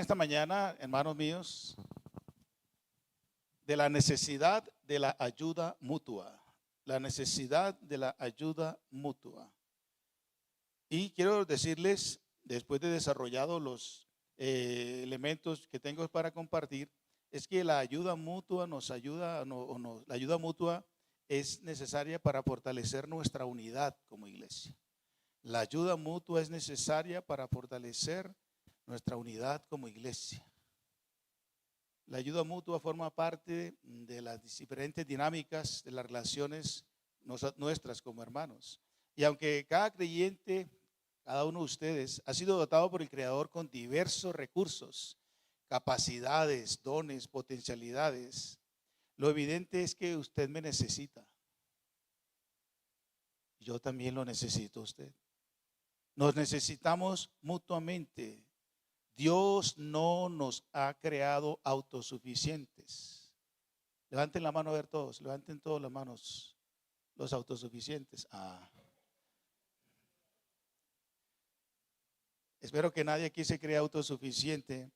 esta mañana, hermanos míos, de la necesidad de la ayuda mutua. La necesidad de la ayuda mutua. Y quiero decirles, después de desarrollado los elementos que tengo para compartir, es que la ayuda mutua nos ayuda, la ayuda mutua es necesaria para fortalecer nuestra unidad como iglesia. La ayuda mutua es necesaria para fortalecer nuestra unidad como iglesia. La ayuda mutua forma parte de las diferentes dinámicas de las relaciones nuestras como hermanos. Y aunque cada creyente, cada uno de ustedes, ha sido dotado por el Creador con diversos recursos, capacidades, dones, potencialidades, lo evidente es que usted me necesita. Yo también lo necesito a usted. Nos necesitamos mutuamente. Dios no nos ha creado autosuficientes. Levanten la mano a ver todos, levanten todas las manos los autosuficientes. Espero que nadie aquí se crea autosuficiente,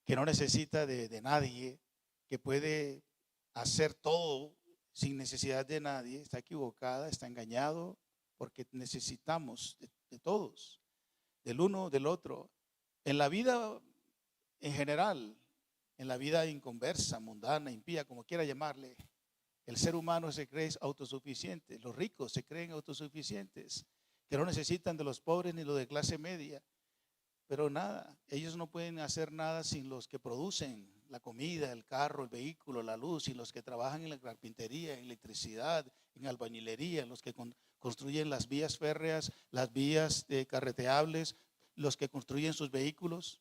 que no necesita de nadie, que puede hacer todo sin necesidad de nadie. Está equivocada, está engañado, porque necesitamos de todos, del uno, del otro. En la vida en general, en la vida inconversa, mundana, impía, como quiera llamarle, el ser humano se cree autosuficiente. Los ricos se creen autosuficientes, que no necesitan de los pobres ni los de clase media. Pero nada, ellos no pueden hacer nada sin los que producen la comida, el carro, el vehículo, la luz, sin los que trabajan en la carpintería, en electricidad, en albañilería, los que construyen las vías férreas, las vías carreteables, los que construyen sus vehículos.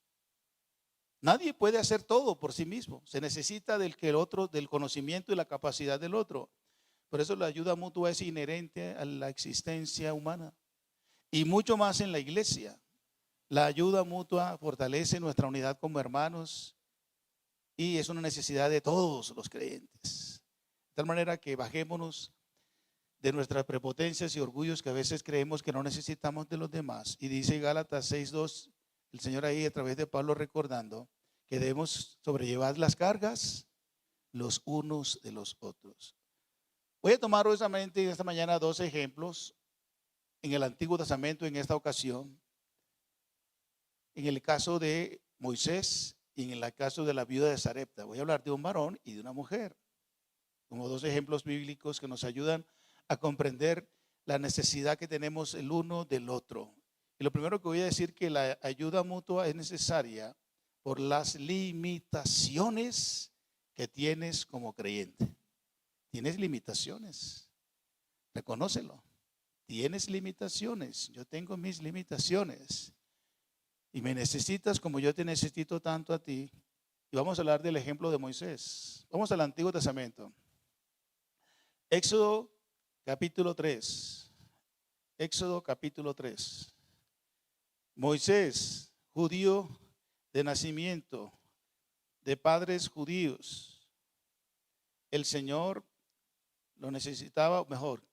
Nadie puede hacer todo por sí mismo. Se necesita del conocimiento y la capacidad del otro. Por eso la ayuda mutua es inherente a la existencia humana. Y mucho más en la iglesia. La ayuda mutua fortalece nuestra unidad como hermanos y es una necesidad de todos los creyentes. De tal manera que bajémonos de nuestras prepotencias y orgullos que a veces creemos que no necesitamos de los demás. Y dice Gálatas 6:2, el Señor ahí a través de Pablo recordando que debemos sobrellevar las cargas los unos de los otros. Voy a tomar precisamente esta mañana 2 ejemplos en el Antiguo Testamento en esta ocasión. En el caso de Moisés y en el caso de la viuda de Sarepta. Voy a hablar de un varón y de una mujer, como 2 ejemplos bíblicos que nos ayudan a comprender la necesidad que tenemos el uno del otro. Y lo primero que voy a decir que la ayuda mutua es necesaria por las limitaciones que tienes como creyente. Tienes limitaciones, reconócelo. Tienes limitaciones, yo tengo mis limitaciones. Y me necesitas como yo te necesito tanto a ti. Y vamos a hablar del ejemplo de Moisés. Vamos al Antiguo Testamento. Éxodo capítulo 3. Éxodo capítulo 3. Moisés, judío de nacimiento, de padres judíos. El Señor lo necesitaba, mejor,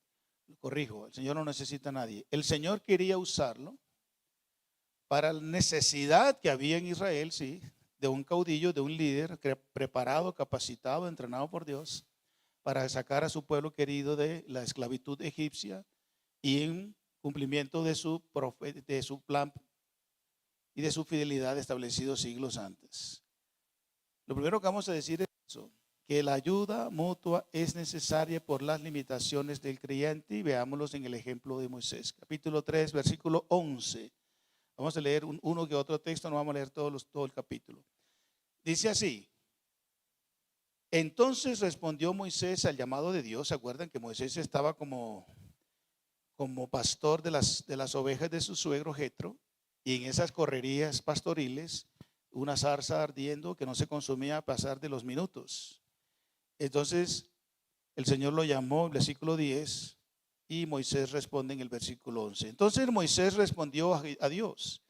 corrijo, el Señor no necesita a nadie. El Señor quería usarlo para la necesidad que había en Israel, sí, de un caudillo, de un líder preparado, capacitado, entrenado por Dios para sacar a su pueblo querido de la esclavitud egipcia y en cumplimiento de su plan y de su fidelidad establecido siglos antes. Lo primero que vamos a decir es eso, que la ayuda mutua es necesaria por las limitaciones del creyente, y veámoslos en el ejemplo de Moisés. Capítulo 3, versículo 11. Vamos a leer uno que otro texto, no vamos a leer todo el capítulo. Dice así: entonces respondió Moisés al llamado de Dios. ¿Se acuerdan que Moisés estaba como pastor de las ovejas de su suegro Jetro? Y en esas correrías pastoriles, una zarza ardiendo que no se consumía a pasar de los minutos. Entonces el Señor lo llamó, versículo 10, y Moisés responde en el versículo 11. Entonces Moisés respondió a Dios: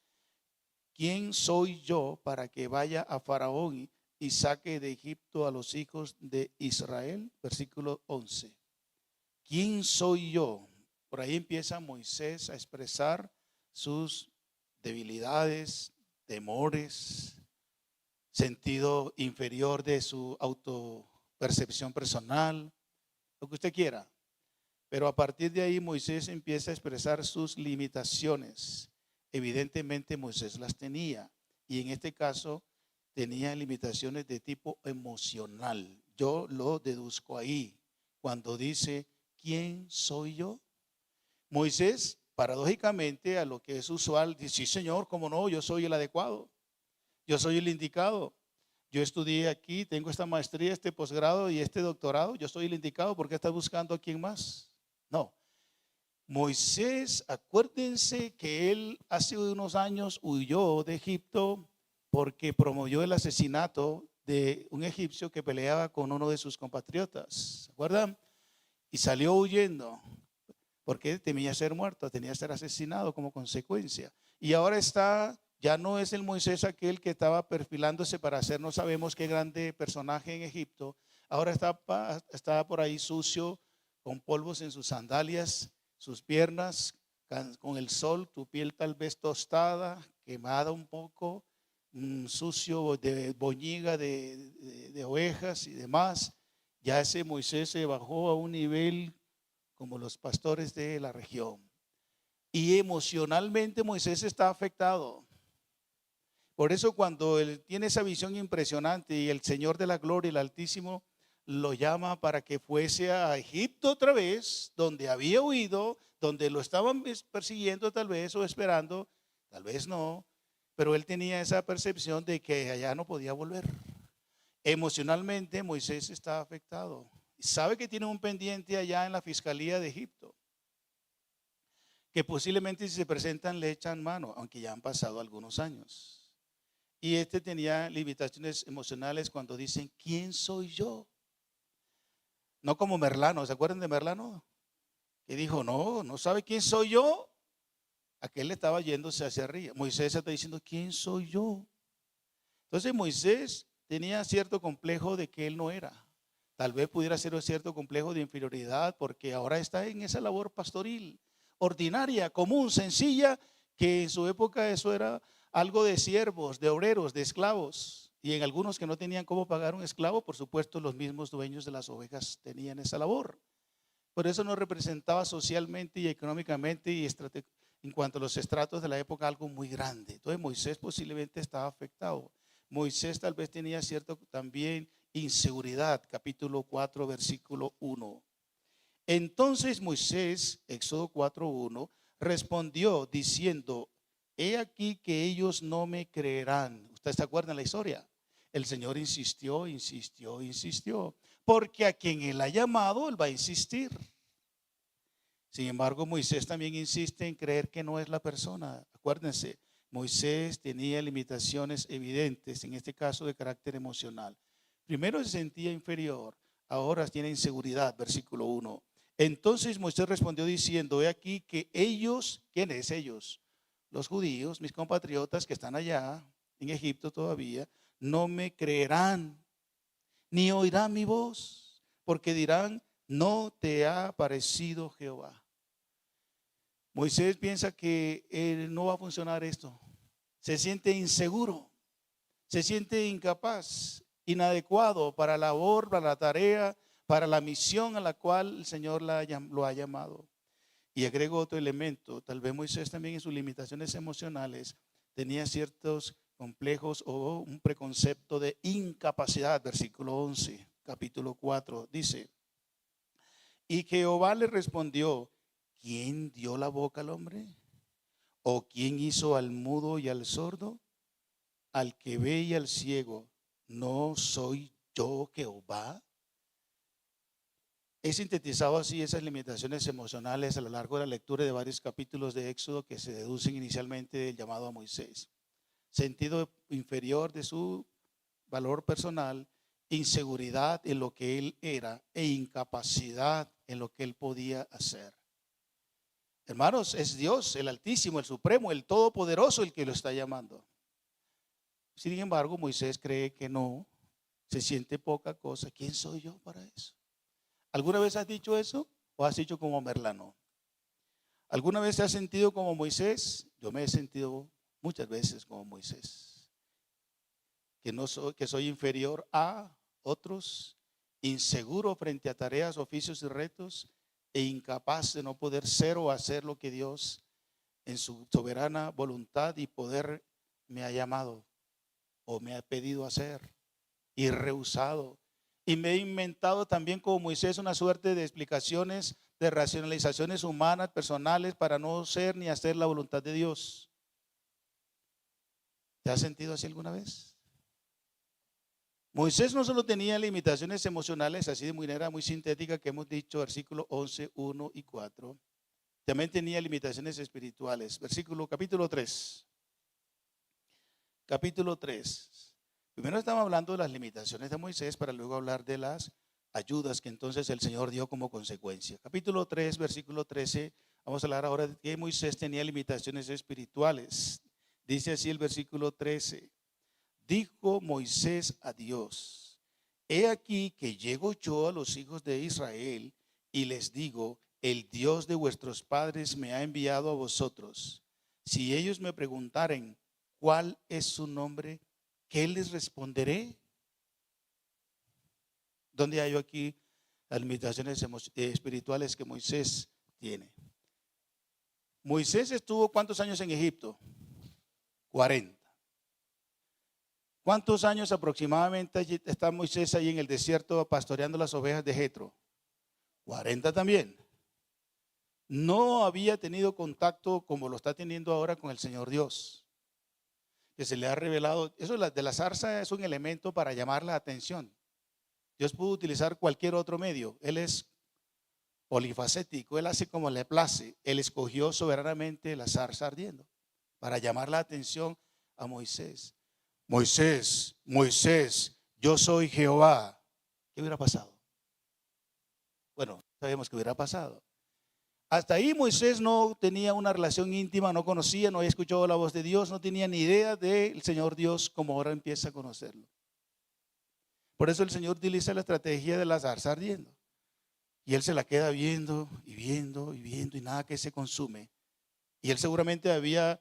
¿quién soy yo para que vaya a Faraón y saque de Egipto a los hijos de Israel? Versículo 11. ¿Quién soy yo? Por ahí empieza Moisés a expresar sus debilidades, temores, sentido inferior de su autopercepción personal, lo que usted quiera. Pero a partir de ahí Moisés empieza a expresar sus limitaciones. Evidentemente Moisés las tenía, y en este caso tenía limitaciones de tipo emocional. Yo lo deduzco ahí cuando dice, ¿quién soy yo? Moisés, paradójicamente, a lo que es usual, dice, sí, Señor, cómo no, yo soy el adecuado, yo soy el indicado. Yo estudié aquí, tengo esta maestría, este posgrado y este doctorado, yo soy el indicado. ¿Por qué estás buscando a quién más? No. Moisés, acuérdense que él hace unos años huyó de Egipto porque promovió el asesinato de un egipcio que peleaba con uno de sus compatriotas, ¿se acuerdan? Y salió huyendo porque temía ser muerto, tenía ser asesinado como consecuencia. Y ahora está, ya no es el Moisés aquel que estaba perfilándose para ser no sabemos qué grande personaje en Egipto. Ahora está por ahí sucio, con polvos en sus sandalias, sus piernas, con el sol, tu piel tal vez tostada, quemada un poco, sucio de boñiga de ovejas y demás. Ya ese Moisés se bajó a un nivel como los pastores de la región. Y emocionalmente Moisés está afectado. Por eso cuando él tiene esa visión impresionante y el Señor de la gloria, el Altísimo, lo llama para que fuese a Egipto otra vez, donde había huido, donde lo estaban persiguiendo tal vez o esperando, tal vez no, pero él tenía esa percepción de que allá no podía volver. Emocionalmente Moisés está afectado. Sabe que tiene un pendiente allá en la Fiscalía de Egipto, que posiblemente si se presentan le echan mano, aunque ya han pasado algunos años. Y este tenía limitaciones emocionales cuando dicen, ¿quién soy yo? No como Merlano, ¿se acuerdan de Merlano? Que dijo, no sabe quién soy yo. Aquel le estaba yéndose hacia arriba. Moisés está diciendo, ¿quién soy yo? Entonces Moisés tenía cierto complejo de que él no era. Tal vez pudiera ser un cierto complejo de inferioridad porque ahora está en esa labor pastoril, ordinaria, común, sencilla, que en su época eso era algo de siervos, de obreros, de esclavos. Y en algunos que no tenían cómo pagar un esclavo, por supuesto, los mismos dueños de las ovejas tenían esa labor. Por eso no representaba socialmente y económicamente y en cuanto a los estratos de la época algo muy grande. Entonces Moisés posiblemente estaba afectado. Moisés tal vez tenía cierto también inseguridad, capítulo 4, versículo 1. Entonces Moisés, Éxodo 4:1, respondió diciendo, he aquí que ellos no me creerán. ¿Ustedes se acuerdan la historia? El Señor insistió, porque a quien Él ha llamado, Él va a insistir. Sin embargo, Moisés también insiste en creer que no es la persona. Acuérdense, Moisés tenía limitaciones evidentes, en este caso de carácter emocional. Primero se sentía inferior, ahora tiene inseguridad, versículo 1. Entonces Moisés respondió diciendo, he aquí que ellos, ¿quiénes ellos? Los judíos, mis compatriotas que están allá en Egipto todavía, no me creerán, ni oirán mi voz, porque dirán, no te ha parecido Jehová. Moisés piensa que no va a funcionar esto. Se siente inseguro, se siente incapaz, inadecuado para la labor, para la tarea, para la misión a la cual el Señor lo ha llamado. Y agrego otro elemento, tal vez Moisés también en sus limitaciones emocionales tenía ciertos complejos o un preconcepto de incapacidad. Versículo 11, capítulo 4, dice, y Jehová le respondió, ¿quién dio la boca al hombre? ¿O quién hizo al mudo y al sordo? Al que ve y al ciego, ¿no soy yo Jehová? He sintetizado así esas limitaciones emocionales a lo largo de la lectura de varios capítulos de Éxodo que se deducen inicialmente del llamado a Moisés. Sentido inferior de su valor personal, inseguridad en lo que él era e incapacidad en lo que él podía hacer. Hermanos, es Dios, el Altísimo, el Supremo, el Todopoderoso el que lo está llamando. Sin embargo, Moisés cree que no, se siente poca cosa. ¿Quién soy yo para eso? ¿Alguna vez has dicho eso o has dicho como Merlano? ¿Alguna vez te has sentido como Moisés? Yo me he sentido muchas veces como Moisés. que soy inferior a otros, inseguro frente a tareas, oficios y retos, e incapaz de no poder ser o hacer lo que Dios en su soberana voluntad y poder me ha llamado o me ha pedido hacer, y rehusado. Y me he inventado también, como Moisés, una suerte de explicaciones, de racionalizaciones humanas, personales, para no ser ni hacer la voluntad de Dios. ¿Te has sentido así alguna vez? Moisés no solo tenía limitaciones emocionales, así de manera muy sintética que hemos dicho, versículo 11, 1 y 4. También tenía limitaciones espirituales. Capítulo 3. Capítulo 3. Primero estamos hablando de las limitaciones de Moisés para luego hablar de las ayudas que entonces el Señor dio como consecuencia. Capítulo 3, versículo 13. Vamos a hablar ahora de que Moisés tenía limitaciones espirituales. Dice así el versículo 13. Dijo Moisés a Dios: he aquí que llego yo a los hijos de Israel y les digo: el Dios de vuestros padres me ha enviado a vosotros. Si ellos me preguntaren ¿cuál es su nombre? ¿Qué les responderé? ¿Dónde hay aquí las limitaciones espirituales que Moisés tiene? Moisés estuvo ¿cuántos años en Egipto? 40. ¿Cuántos años aproximadamente está Moisés ahí en el desierto pastoreando las ovejas de Jetro? 40 también. No había tenido contacto como lo está teniendo ahora con el Señor Dios, que se le ha revelado. Eso de la zarza es un elemento para llamar la atención. Dios pudo utilizar cualquier otro medio. Él es polifacético, Él hace como le place. Él escogió soberanamente la zarza ardiendo para llamar la atención a Moisés. Moisés, Moisés, yo soy Jehová. ¿Qué hubiera pasado? Bueno, sabemos que hubiera pasado. Hasta ahí Moisés no tenía una relación íntima, no conocía, no había escuchado la voz de Dios, no tenía ni idea del Señor Dios como ahora empieza a conocerlo. Por eso el Señor utiliza la estrategia de la zarza ardiendo. Y él se la queda viendo y viendo y viendo y nada que se consume. Y él seguramente había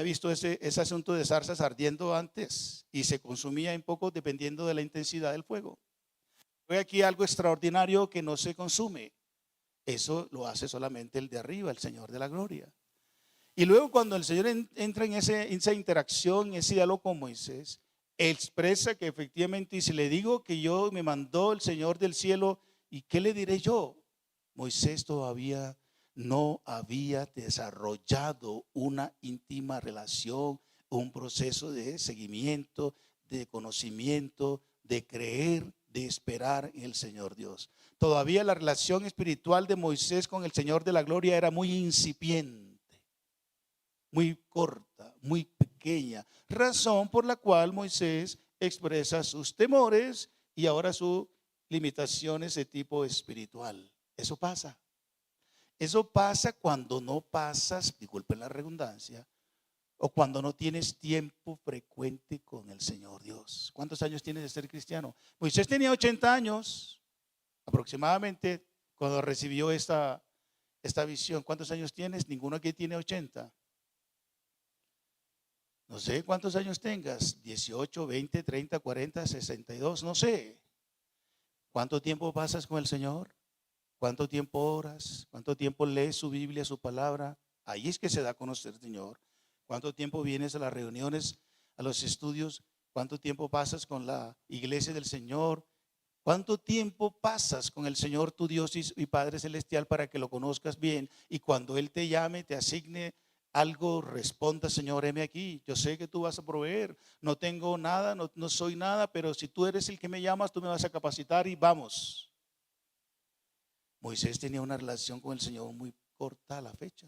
visto ese asunto de zarzas ardiendo antes y se consumía en poco dependiendo de la intensidad del fuego. Fue aquí algo extraordinario que no se consume. Eso lo hace solamente el de arriba, el Señor de la gloria. Y luego cuando el Señor entra en esa interacción, ese diálogo con Moisés, expresa que efectivamente, y si le digo que yo me mandó el Señor del cielo, ¿y qué le diré yo? Moisés todavía no había desarrollado una íntima relación, un proceso de seguimiento, de conocimiento, de creer, de esperar en el Señor Dios. Todavía la relación espiritual de Moisés con el Señor de la gloria era muy incipiente, muy corta, muy pequeña, razón por la cual Moisés expresa sus temores y ahora sus limitaciones de tipo espiritual. Eso pasa. Eso pasa cuando no pasas, disculpen la redundancia, o cuando no tienes tiempo frecuente con el Señor Dios. ¿Cuántos años tienes de ser cristiano? Moisés tenía 80 años aproximadamente cuando recibió esta visión. ¿Cuántos años tienes? Ninguno aquí tiene 80. No sé cuántos años tengas, 18, 20, 30, 40, 62, no sé. ¿Cuánto tiempo pasas con el Señor? ¿Cuánto tiempo oras? ¿Cuánto tiempo lees su Biblia, su palabra? Ahí es que se da a conocer el Señor. ¿Cuánto tiempo vienes a las reuniones, a los estudios? ¿Cuánto tiempo pasas con la iglesia del Señor? ¿Cuánto tiempo pasas con el Señor tu Dios y Padre Celestial para que lo conozcas bien? Y cuando Él te llame, te asigne algo, responda: Señor, heme aquí, yo sé que tú vas a proveer, no tengo nada, no soy nada, pero si tú eres el que me llamas, tú me vas a capacitar y vamos. Moisés tenía una relación con el Señor muy corta a la fecha.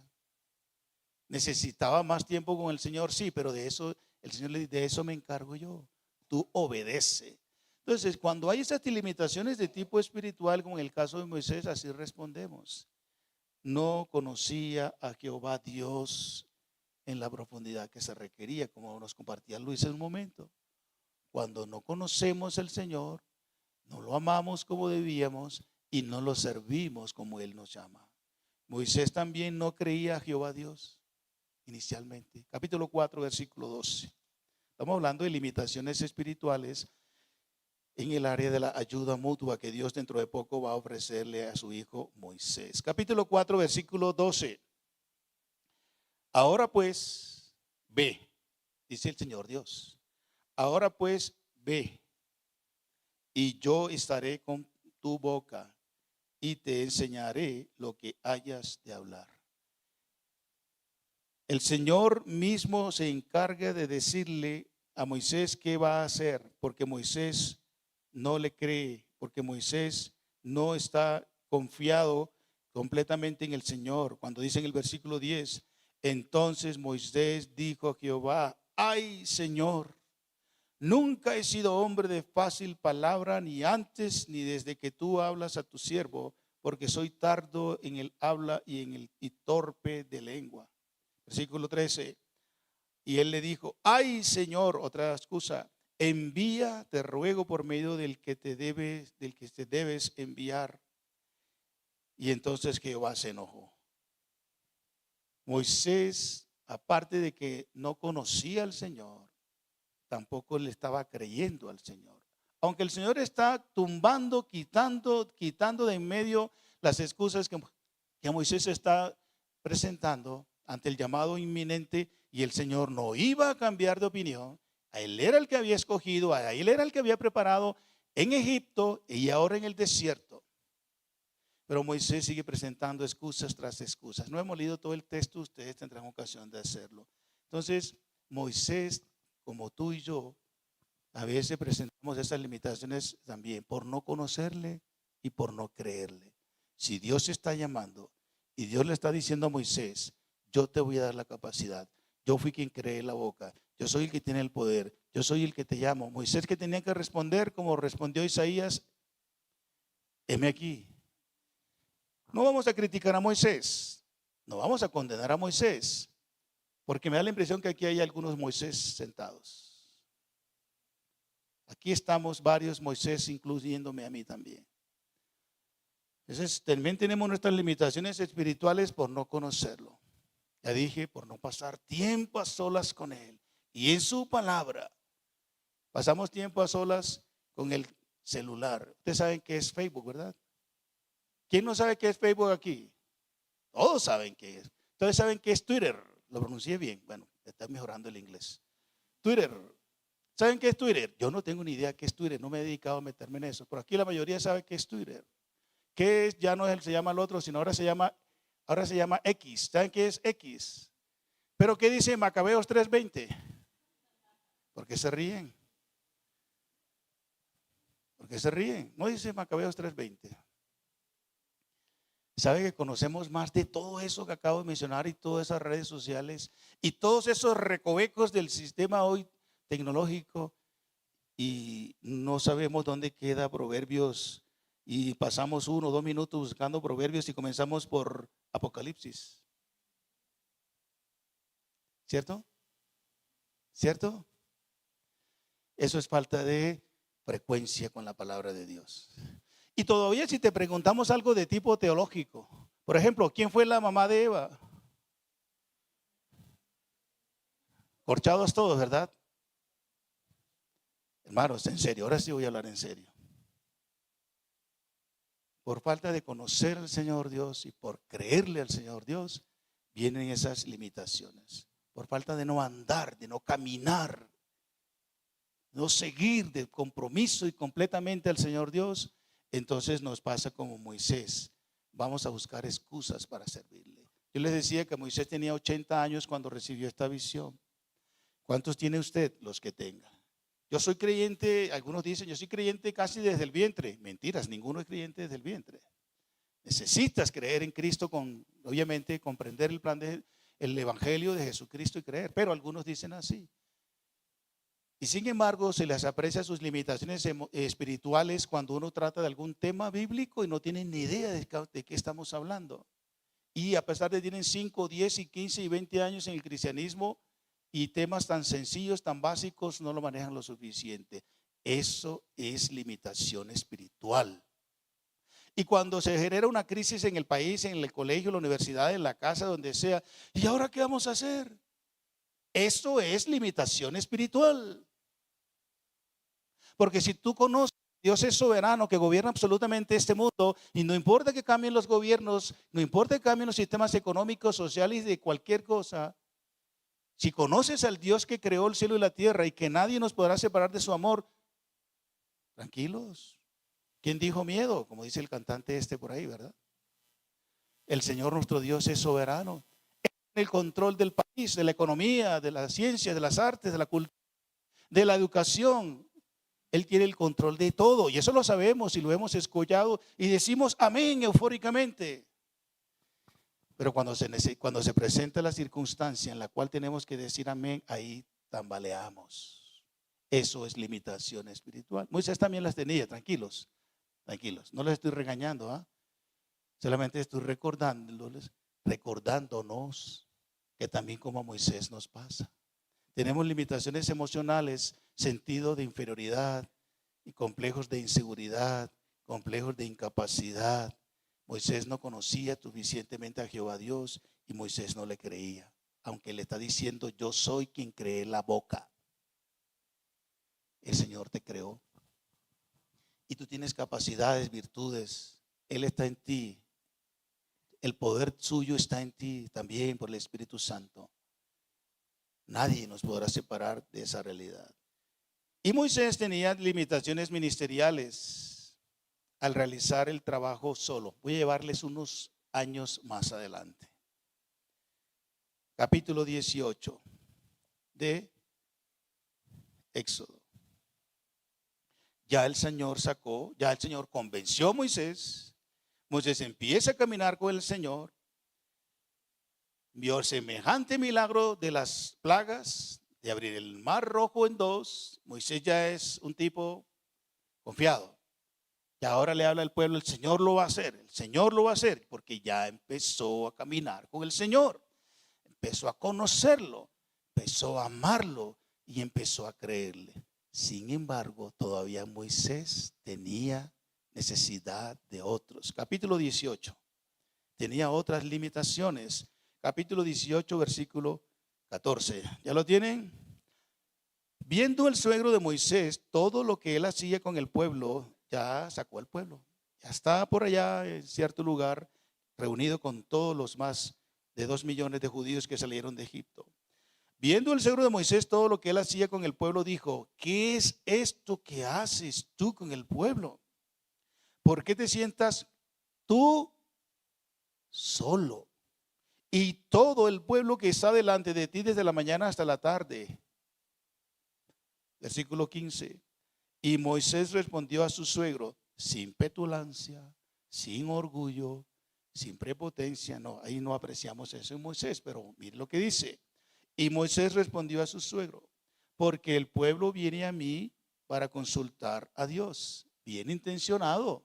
Necesitaba más tiempo con el Señor, sí, pero de eso el Señor le dice: de eso me encargo yo, tú obedece. Entonces, cuando hay esas limitaciones de tipo espiritual, como en el caso de Moisés, así respondemos. No conocía a Jehová Dios en la profundidad que se requería, como nos compartía Luis en un momento. Cuando no conocemos al Señor, no lo amamos como debíamos y no lo servimos como Él nos llama. Moisés también no creía a Jehová Dios inicialmente. Capítulo 4, versículo 12. Estamos hablando de limitaciones espirituales en el área de la ayuda mutua que Dios dentro de poco va a ofrecerle a su hijo Moisés. Capítulo 4, versículo 12. Ahora pues, ve, dice el Señor Dios. Ahora pues, ve, y yo estaré con tu boca y te enseñaré lo que hayas de hablar. El Señor mismo se encarga de decirle a Moisés qué va a hacer, porque Moisés no le cree, porque Moisés no está confiado completamente en el Señor. Cuando dice en el versículo 10, entonces Moisés dijo a Jehová, ay Señor, nunca he sido hombre de fácil palabra, ni antes ni desde que tú hablas a tu siervo, porque soy tardo en el habla y torpe de lengua. Versículo 13. Y él le dijo, ay Señor, otra excusa, envía, te ruego por medio del que te debes enviar. Y entonces Jehová se enojó. Moisés, aparte de que no conocía al Señor, tampoco le estaba creyendo al Señor. Aunque el Señor está tumbando, quitando de en medio las excusas que Moisés está presentando ante el llamado inminente, y el Señor no iba a cambiar de opinión. A él era el que había escogido, a él era el que había preparado en Egipto y ahora en el desierto. Pero Moisés sigue presentando excusas tras excusas. No hemos leído todo el texto, ustedes tendrán ocasión de hacerlo. Entonces, Moisés, como tú y yo, a veces presentamos esas limitaciones también por no conocerle y por no creerle. Si Dios está llamando y Dios le está diciendo a Moisés, yo te voy a dar la capacidad. Yo fui quien creé la boca. Yo soy el que tiene el poder. Yo soy el que te llamo. Moisés, que tenía que responder como respondió Isaías, heme aquí. No vamos a criticar a Moisés. No vamos a condenar a Moisés. Porque me da la impresión que aquí hay algunos Moisés sentados. Aquí estamos varios Moisés, incluyéndome a mí también. Entonces, también tenemos nuestras limitaciones espirituales por no conocerlo. Ya dije, por no pasar tiempo a solas con Él. Y en su palabra, pasamos tiempo a solas con el celular. Ustedes saben qué es Facebook, ¿verdad? ¿Quién no sabe qué es Facebook aquí? Todos saben qué es. Ustedes saben qué es Twitter. Lo pronuncié bien. Bueno, está mejorando el inglés. Twitter. ¿Saben qué es Twitter? Yo no tengo ni idea qué es Twitter. No me he dedicado a meterme en eso. Pero aquí la mayoría sabe qué es Twitter. ¿Qué es? Ya no es el se llama el otro, sino ahora se llama X. ¿Saben qué es X? ¿Pero qué dice Macabeos 3:20? ¿Por qué se ríen? ¿Por qué se ríen? No dice Macabeos 3:20. ¿Sabe que conocemos más de todo eso que acabo de mencionar y todas esas redes sociales y todos esos recovecos del sistema hoy tecnológico, y no sabemos dónde queda Proverbios y pasamos 1 o 2 minutos buscando Proverbios y comenzamos por Apocalipsis? ¿Cierto? ¿Cierto? Eso es falta de frecuencia con la palabra de Dios. Y todavía si te preguntamos algo de tipo teológico, por ejemplo, ¿quién fue la mamá de Eva? Corchados todos, ¿verdad? Hermanos, en serio, ahora sí voy a hablar en serio. Por falta de conocer al Señor Dios y por creerle al Señor Dios, vienen esas limitaciones. Por falta de no andar, de no caminar, no seguir de compromiso y completamente al Señor Dios, entonces nos pasa como Moisés. Vamos a buscar excusas para servirle. Yo les decía que Moisés tenía 80 años cuando recibió esta visión. ¿Cuántos tiene usted? Los que tenga. Yo soy creyente, algunos dicen, yo soy creyente casi desde el vientre. Mentiras, ninguno es creyente desde el vientre. Necesitas creer en Cristo, obviamente comprender el plan el evangelio de Jesucristo y creer, pero algunos dicen así. Y sin embargo, se les aprecia sus limitaciones espirituales cuando uno trata de algún tema bíblico y no tienen ni idea de qué estamos hablando. Y a pesar de que tienen 5, 10 y 15 y 20 años en el cristianismo, y temas tan sencillos, tan básicos, no lo manejan lo suficiente. Eso es limitación espiritual. Y cuando se genera una crisis en el país, en el colegio, en la universidad, en la casa, donde sea, ¿y ahora qué vamos a hacer? Eso es limitación espiritual. Porque si tú conoces, Dios es soberano que gobierna absolutamente este mundo y no importa que cambien los gobiernos, no importa que cambien los sistemas económicos, sociales y de cualquier cosa. Si conoces al Dios que creó el cielo y la tierra y que nadie nos podrá separar de su amor, tranquilos. ¿Quién dijo miedo? Como dice el cantante por ahí, ¿verdad? El Señor nuestro Dios es soberano. En el control del país, de la economía, de la ciencia, de las artes, de la cultura, de la educación. Él tiene el control de todo y eso lo sabemos y lo hemos escuchado y decimos amén eufóricamente. Pero cuando se presenta la circunstancia en la cual tenemos que decir amén, ahí tambaleamos. Eso es limitación espiritual. Moisés también las tenía, tranquilos, tranquilos. No les estoy regañando, ¿ah? Solamente estoy recordándonos que también como a Moisés nos pasa. Tenemos limitaciones emocionales, sentido de inferioridad y complejos de inseguridad, complejos de incapacidad. Moisés no conocía suficientemente a Jehová Dios y Moisés no le creía, aunque le está diciendo yo soy quien cree la boca. El Señor te creó y tú tienes capacidades, virtudes. Él está en ti. El poder suyo está en ti también por el Espíritu Santo. Nadie nos podrá separar de esa realidad. Y Moisés tenía limitaciones ministeriales al realizar el trabajo solo. Voy a llevarles unos años más adelante. Capítulo 18 de Éxodo. Ya el Señor convenció a Moisés. Moisés empieza a caminar con el Señor. Vio semejante milagro de las plagas, de abrir el mar rojo en dos. Moisés ya es un tipo confiado. Y ahora le habla al pueblo, el Señor lo va a hacer, el Señor lo va a hacer, porque ya empezó a caminar con el Señor. Empezó a conocerlo, empezó a amarlo y empezó a creerle. Sin embargo, todavía Moisés tenía necesidad de otros. Capítulo 18. Tenía otras limitaciones. Capítulo 18, versículo 14. ¿Ya lo tienen? Viendo el suegro de Moisés todo lo que él hacía con el pueblo, ya sacó al pueblo. Ya está por allá en cierto lugar, reunido con todos los más de 2 millones de judíos que salieron de Egipto. Viendo el suegro de Moisés todo lo que él hacía con el pueblo, dijo: ¿qué es esto que haces tú con el pueblo? ¿Por qué te sientas tú solo y todo el pueblo que está delante de ti desde la mañana hasta la tarde? Versículo 15. Y Moisés respondió a su suegro sin petulancia, sin orgullo, sin prepotencia. No, ahí no apreciamos eso en Moisés, pero mire lo que dice. Y Moisés respondió a su suegro: porque el pueblo viene a mí para consultar a Dios. Bien intencionado,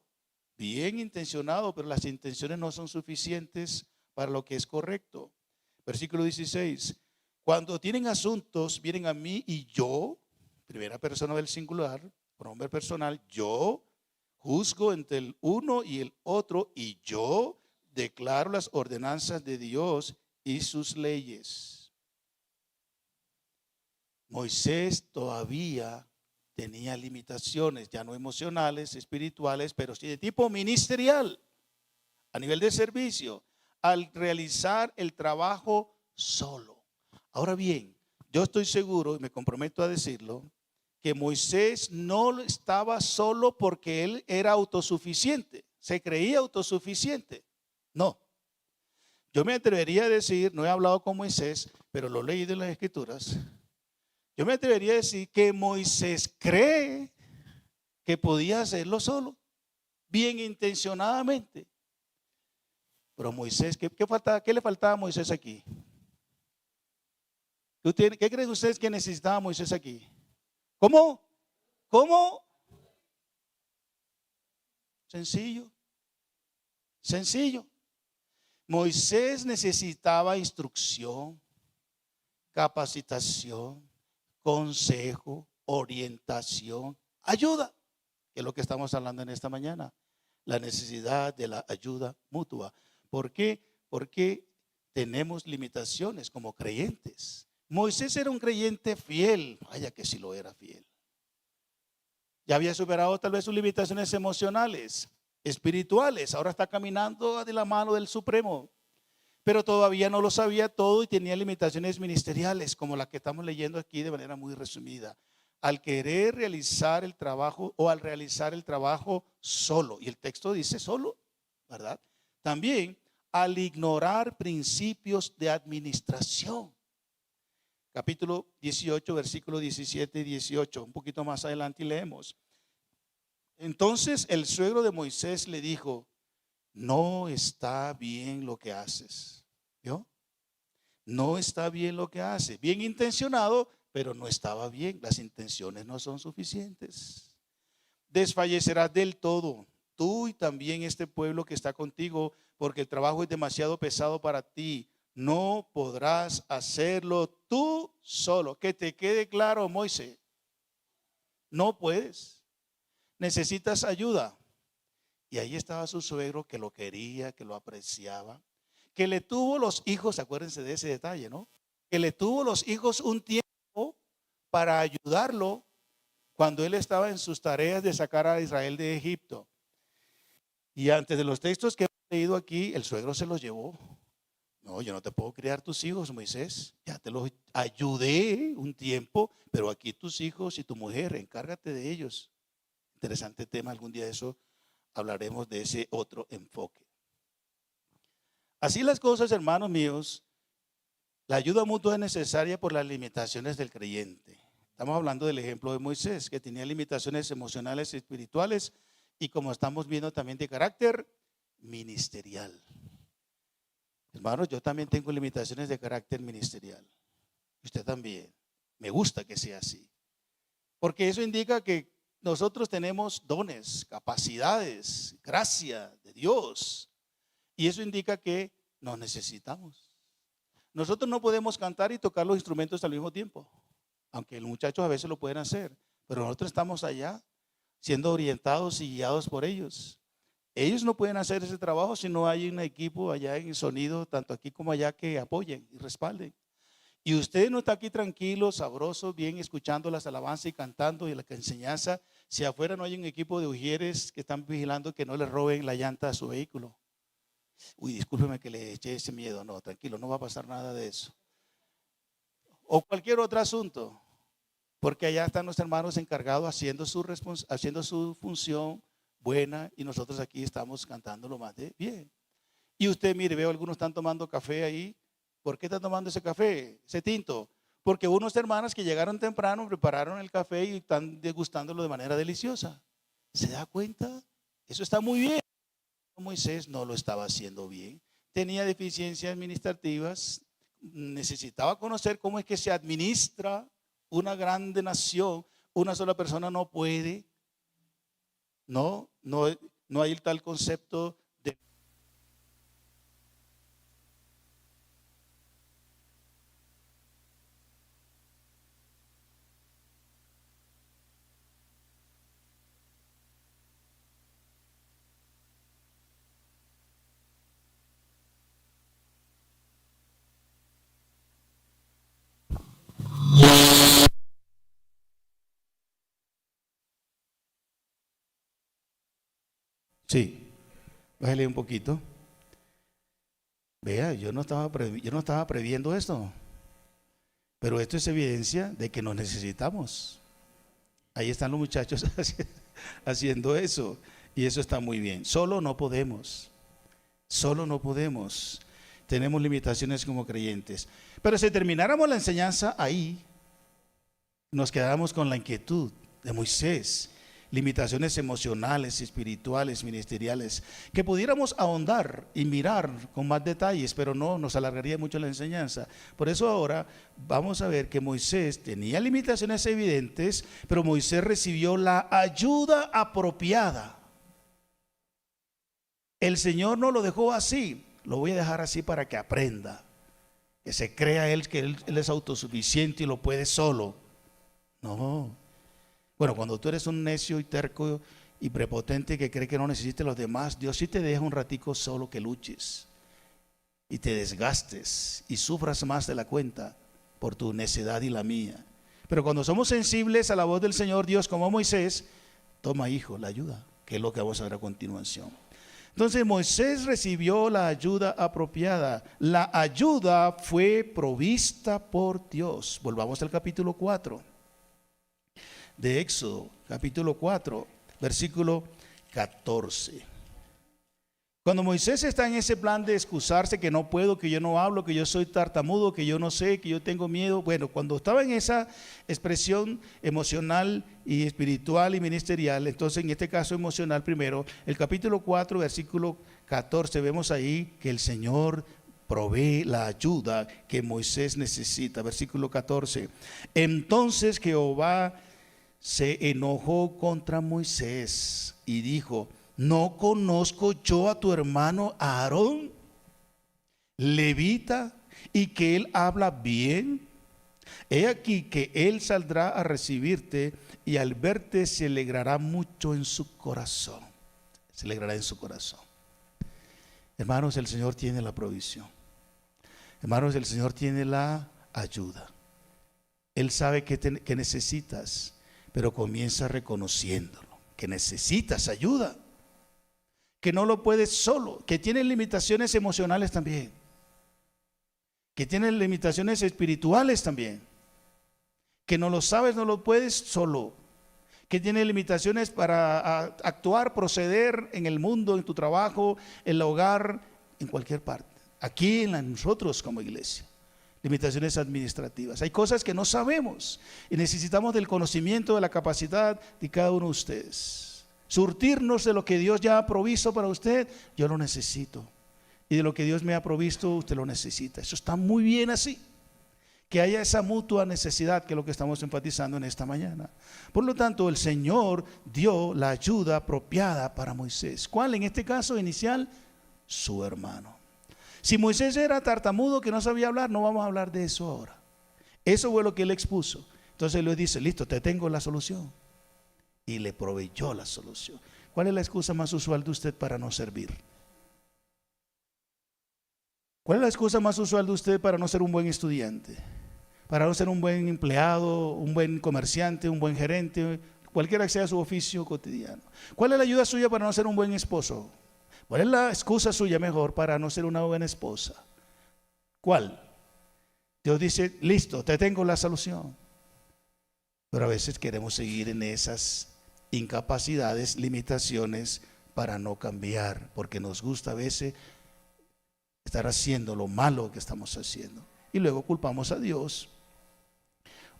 pero las intenciones no son suficientes para lo que es correcto. Versículo 16. Cuando tienen asuntos, vienen a mí y yo, primera persona del singular, pronombre personal, yo juzgo entre el uno y el otro y yo declaro las ordenanzas de Dios y sus leyes. Moisés todavía tenía limitaciones, ya no emocionales, espirituales, pero sí de tipo ministerial, a nivel de servicio, al realizar el trabajo solo. Ahora bien, yo estoy seguro y me comprometo a decirlo, que Moisés no estaba solo porque él era autosuficiente, se creía autosuficiente. No, yo me atrevería a decir, no he hablado con Moisés, pero lo he leído en las Escrituras. Yo me atrevería a decir que Moisés cree que podía hacerlo solo, bien intencionadamente. Pero Moisés, ¿qué le faltaba a Moisés aquí? ¿Qué creen ustedes que necesitaba Moisés aquí? ¿Cómo? Sencillo. Moisés necesitaba instrucción, capacitación, consejo, orientación, ayuda, que es lo que estamos hablando en esta mañana. La necesidad de la ayuda mutua. ¿Por qué? Porque tenemos limitaciones como creyentes. Moisés era un creyente fiel. Vaya que sí lo era fiel. Ya había superado tal vez sus limitaciones emocionales, espirituales. Ahora está caminando de la mano del Supremo. Pero todavía no lo sabía todo y tenía limitaciones ministeriales, como la que estamos leyendo aquí de manera muy resumida. Al querer realizar el trabajo o al realizar el trabajo solo, y el texto dice solo, ¿verdad? También al ignorar principios de administración. Capítulo 18, versículos 17 y 18, un poquito más adelante y leemos. Entonces el suegro de Moisés le dijo: no está bien lo que haces. ¿Vio? No está bien lo que hace. Bien intencionado, pero no estaba bien. Las intenciones no son suficientes. Desfallecerás del todo, tú y también este pueblo que está contigo, porque el trabajo es demasiado pesado para ti. No podrás hacerlo tú solo. Que te quede claro, Moisés. No puedes. Necesitas ayuda. Y ahí estaba su suegro, que lo quería, que lo apreciaba, que le tuvo los hijos, acuérdense de ese detalle, ¿no? Que le tuvo los hijos un tiempo para ayudarlo cuando él estaba en sus tareas de sacar a Israel de Egipto. Y antes de los textos que hemos leído aquí, el suegro se los llevó. No, yo no te puedo criar tus hijos, Moisés. Ya te los ayudé un tiempo, pero aquí tus hijos y tu mujer, encárgate de ellos. Interesante tema, algún día de eso hablaremos de ese otro enfoque. Así las cosas, hermanos míos, la ayuda mutua es necesaria por las limitaciones del creyente. Estamos hablando del ejemplo de Moisés, que tenía limitaciones emocionales y espirituales, y como estamos viendo también de carácter ministerial. Hermanos, yo también tengo limitaciones de carácter ministerial. Usted también. Me gusta que sea así. Porque eso indica que nosotros tenemos dones, capacidades, gracia de Dios. Y eso indica que nos necesitamos. Nosotros no podemos cantar y tocar los instrumentos al mismo tiempo. Aunque los muchachos a veces lo pueden hacer. Pero nosotros estamos allá siendo orientados y guiados por ellos. Ellos no pueden hacer ese trabajo si no hay un equipo allá en el sonido, tanto aquí como allá, que apoyen y respalden. Y usted no está aquí tranquilo, sabroso, bien escuchando las alabanzas y cantando y la enseñanza, si afuera no hay un equipo de ujieres que están vigilando que no le roben la llanta a su vehículo. Uy, discúlpeme que le eché ese miedo. No, tranquilo, no va a pasar nada de eso. O cualquier otro asunto, porque allá están los hermanos encargados haciendo su función buena, y nosotros aquí estamos cantando lo más de bien. Y usted, mire, veo algunos están tomando café ahí. ¿Por qué están tomando ese café, ese tinto? Porque unos hermanos que llegaron temprano prepararon el café y están degustándolo de manera deliciosa. ¿Se da cuenta? Eso está muy bien. Moisés no lo estaba haciendo bien. Tenía deficiencias administrativas. Necesitaba conocer cómo es que se administra una grande nación. Una sola persona no puede. No hay tal concepto de... Sí, bájale un poquito. Vea, yo no estaba previendo esto, pero esto es evidencia de que nos necesitamos. Ahí están los muchachos haciendo eso, y eso está muy bien. Solo no podemos, tenemos limitaciones como creyentes. Pero si termináramos la enseñanza ahí, nos quedamos con la inquietud de Moisés, limitaciones emocionales, espirituales, ministeriales, que pudiéramos ahondar y mirar con más detalles, pero no nos alargaría mucho la enseñanza. Por eso ahora vamos a ver que Moisés tenía limitaciones evidentes, pero Moisés recibió la ayuda apropiada. El Señor no lo dejó así, lo voy a dejar así para que aprenda, que se crea él que él es autosuficiente y lo puede solo. No. Bueno, cuando tú eres un necio y terco y prepotente que cree que no necesita a los demás, Dios sí te deja un ratico solo, que luches y te desgastes y sufras más de la cuenta. por tu necedad y la mía. Pero cuando somos sensibles a la voz del Señor Dios como Moisés, toma, hijo, la ayuda, que es lo que vamos a ver a continuación. Entonces Moisés recibió la ayuda apropiada. La ayuda fue provista por Dios. Volvamos al capítulo 4 de Éxodo, capítulo 4, versículo 14. Cuando Moisés está en ese plan de excusarse, que no puedo, que yo no hablo, que yo soy tartamudo, que yo no sé, que yo tengo miedo. Bueno, cuando estaba en esa expresión emocional y espiritual y ministerial, entonces en este caso emocional primero, el capítulo 4, versículo 14, vemos ahí que el Señor provee la ayuda que Moisés necesita. Versículo 14. Entonces Jehová se enojó contra Moisés y dijo: ¿no conozco yo a tu hermano Aarón, levita, y que él habla bien? He aquí que él saldrá a recibirte, y al verte se alegrará mucho en su corazón. Se alegrará en su corazón. Hermanos, el Señor tiene la provisión. Hermanos, el Señor tiene la ayuda. Él sabe que necesitas, pero comienza reconociéndolo, que necesitas ayuda, que no lo puedes solo, que tienes limitaciones emocionales también, que tienes limitaciones espirituales también, que no lo sabes, no lo puedes solo, que tienes limitaciones para actuar, proceder en el mundo, en tu trabajo, en el hogar, en cualquier parte, aquí en nosotros como iglesia. Limitaciones administrativas. Hay cosas que no sabemos y necesitamos del conocimiento, de la capacidad de cada uno de ustedes. Surtirnos de lo que Dios ya ha provisto para usted, yo lo necesito. Y de lo que Dios me ha provisto, usted lo necesita. Eso está muy bien así. Que haya esa mutua necesidad, que es lo que estamos enfatizando en esta mañana. Por lo tanto, el Señor dio la ayuda apropiada para Moisés. ¿Cuál? En este caso inicial, su hermano. Si Moisés era tartamudo, que no sabía hablar, no vamos a hablar de eso ahora. Eso fue lo que él expuso. Entonces él le dice: listo, te tengo la solución. Y le proveyó la solución. ¿Cuál es la excusa más usual de usted para no servir? ¿Cuál es la excusa más usual de usted para no ser un buen estudiante? Para no ser un buen empleado, un buen comerciante, un buen gerente, cualquiera que sea su oficio cotidiano. ¿Cuál es la ayuda suya para no ser un buen esposo? ¿Cuál es la excusa suya mejor para no ser una buena esposa? ¿Cuál? Dios dice: listo, te tengo la solución. Pero a veces queremos seguir en esas incapacidades, limitaciones, para no cambiar, porque nos gusta a veces estar haciendo lo malo que estamos haciendo y luego culpamos a Dios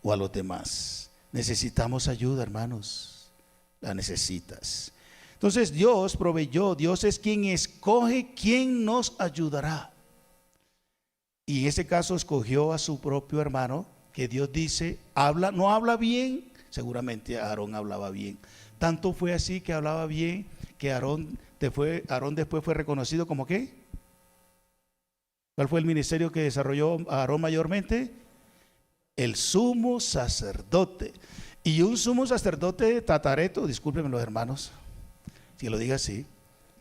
o a los demás. Necesitamos ayuda, hermanos. La necesitas. Entonces Dios proveyó. Dios es quien escoge quién nos ayudará. Y en ese caso escogió a su propio hermano, que Dios dice, no habla bien. Seguramente Aarón hablaba bien. Tanto fue así que hablaba bien, que Aarón después fue reconocido como ¿qué? ¿Cuál fue el ministerio que desarrolló Aarón mayormente? El sumo sacerdote. Y un sumo sacerdote tatareto, discúlpenme los hermanos, que lo diga así,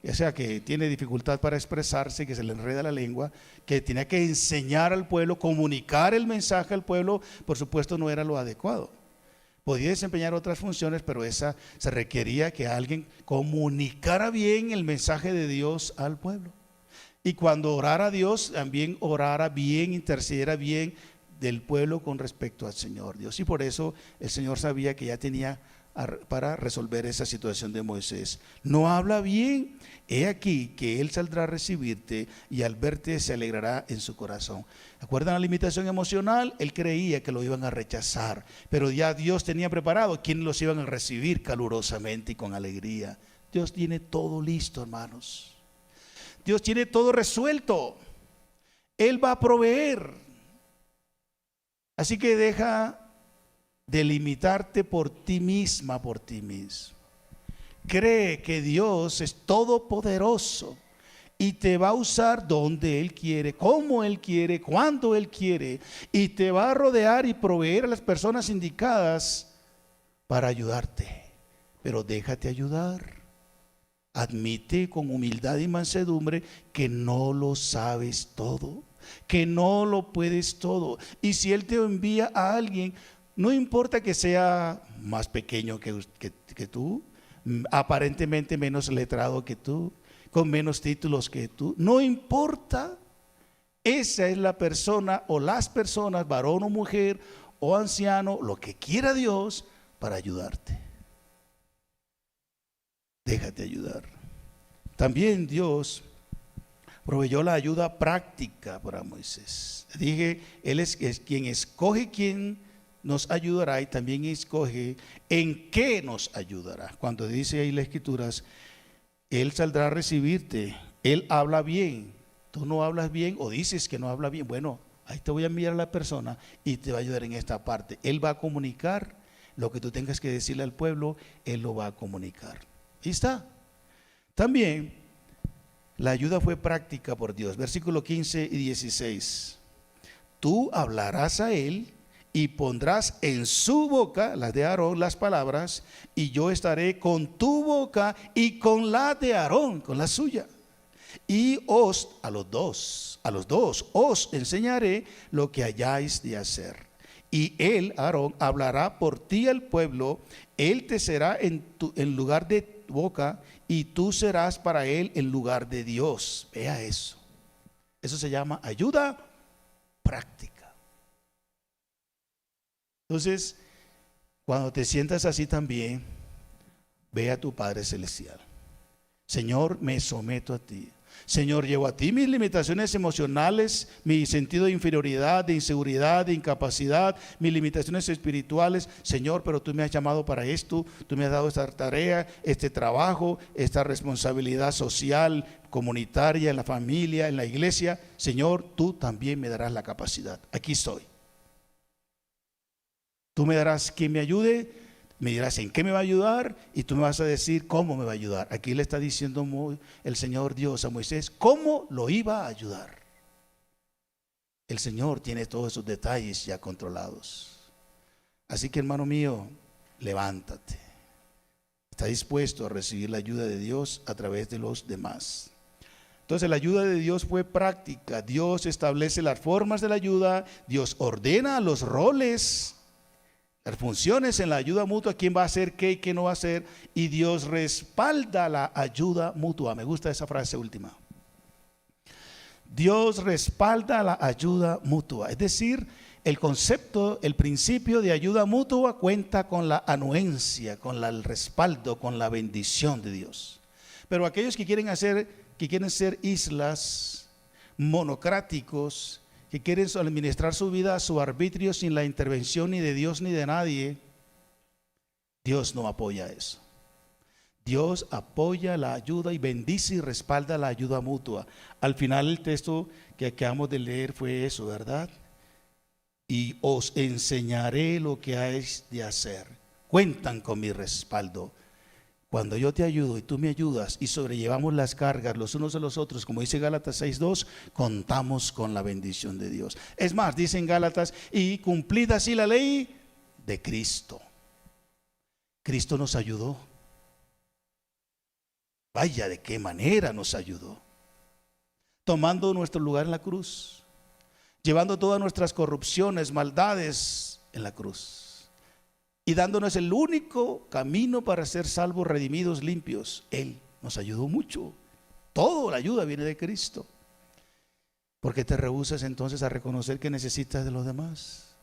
o sea, que tiene dificultad para expresarse, que se le enreda la lengua, que tenía que enseñar al pueblo, comunicar el mensaje al pueblo, por supuesto no era lo adecuado. Podía desempeñar otras funciones, pero esa se requería que alguien comunicara bien el mensaje de Dios al pueblo. Y cuando orara a Dios, también orara bien, intercediera bien del pueblo con respecto al Señor Dios. Y por eso el Señor sabía que ya tenía para resolver esa situación de Moisés. No habla bien, he aquí que él saldrá a recibirte y al verte se alegrará en su corazón. ¿Acuerdan la limitación emocional? Él creía que lo iban a rechazar, pero ya Dios tenía preparado quienes los iban a recibir calurosamente y con alegría. Dios tiene todo listo, hermanos. Dios tiene todo resuelto. Él va a proveer. Así que deja de limitarte por ti misma, por ti mismo. Cree que Dios es todopoderoso y te va a usar donde Él quiere, como Él quiere, cuando Él quiere, y te va a rodear y proveer a las personas indicadas para ayudarte. Pero déjate ayudar. Admite con humildad y mansedumbre que no lo sabes todo, que no lo puedes todo. Y si Él te envía a alguien, no importa que sea más pequeño que tú, aparentemente menos letrado que tú, con menos títulos que tú, no importa. Esa es la persona o las personas, varón o mujer o anciano, lo que quiera Dios para ayudarte. Déjate ayudar. También Dios proveyó la ayuda práctica para Moisés. Dije, Él es quien escoge quién nos ayudará y también escoge en qué nos ayudará. Cuando dice ahí las Escrituras, Él saldrá a recibirte, Él habla bien. Tú no hablas bien o dices que no habla bien. Bueno, ahí te voy a enviar a la persona y te va a ayudar en esta parte. Él va a comunicar lo que tú tengas que decirle al pueblo, Él lo va a comunicar. Ahí está. También la ayuda fue práctica por Dios. Versículo 15 y 16. Tú hablarás a él y pondrás en su boca, las de Aarón, las palabras, y yo estaré con tu boca y con la de Aarón, con la suya. Y a los dos, os enseñaré lo que hayáis de hacer. Y él, Aarón, hablará por ti al pueblo, él te será en lugar de tu boca, y tú serás para él en lugar de Dios. Vea eso. Eso se llama ayuda práctica. Entonces, cuando te sientas así también, ve a tu Padre Celestial. Señor, me someto a ti. Señor, llevo a ti mis limitaciones emocionales, mi sentido de inferioridad, de inseguridad, de incapacidad, mis limitaciones espirituales. Señor, pero tú me has llamado para esto, tú me has dado esta tarea, este trabajo, esta responsabilidad social, comunitaria, en la familia, en la iglesia. Señor, tú también me darás la capacidad. Aquí estoy. Tú me darás quien me ayude. Me dirás en qué me va a ayudar y tú me vas a decir cómo me va a ayudar. Aquí le está diciendo el Señor Dios a Moisés cómo lo iba a ayudar. El Señor tiene todos esos detalles ya controlados. Así que, hermano mío, levántate. Está dispuesto a recibir la ayuda de Dios a través de los demás. Entonces la ayuda de Dios fue práctica. Dios establece las formas de la ayuda. Dios ordena los roles, las funciones en la ayuda mutua, quién va a hacer qué y qué no va a hacer, y Dios respalda la ayuda mutua. Me gusta esa frase última. Dios respalda la ayuda mutua. Es decir, el concepto, el principio de ayuda mutua cuenta con la anuencia, con el respaldo, con la bendición de Dios. Pero aquellos que quieren ser islas, monocráticos, que quieren administrar su vida a su arbitrio sin la intervención ni de Dios ni de nadie, Dios no apoya eso. Dios apoya la ayuda y bendice y respalda la ayuda mutua. Al final el texto que acabamos de leer fue eso, ¿verdad? Y os enseñaré lo que habéis de hacer. Cuentan con mi respaldo. Cuando yo te ayudo y tú me ayudas y sobrellevamos las cargas los unos de los otros, como dice Gálatas 6:2, contamos con la bendición de Dios. Es más, dice en Gálatas, y cumplida así la ley de Cristo. Cristo nos ayudó. Vaya, de qué manera nos ayudó. Tomando nuestro lugar en la cruz, llevando todas nuestras corrupciones, maldades en la cruz. Y dándonos el único camino para ser salvos, redimidos, limpios. Él nos ayudó mucho. Toda la ayuda viene de Cristo. ¿Por qué te rehusas entonces a reconocer que necesitas de los demás?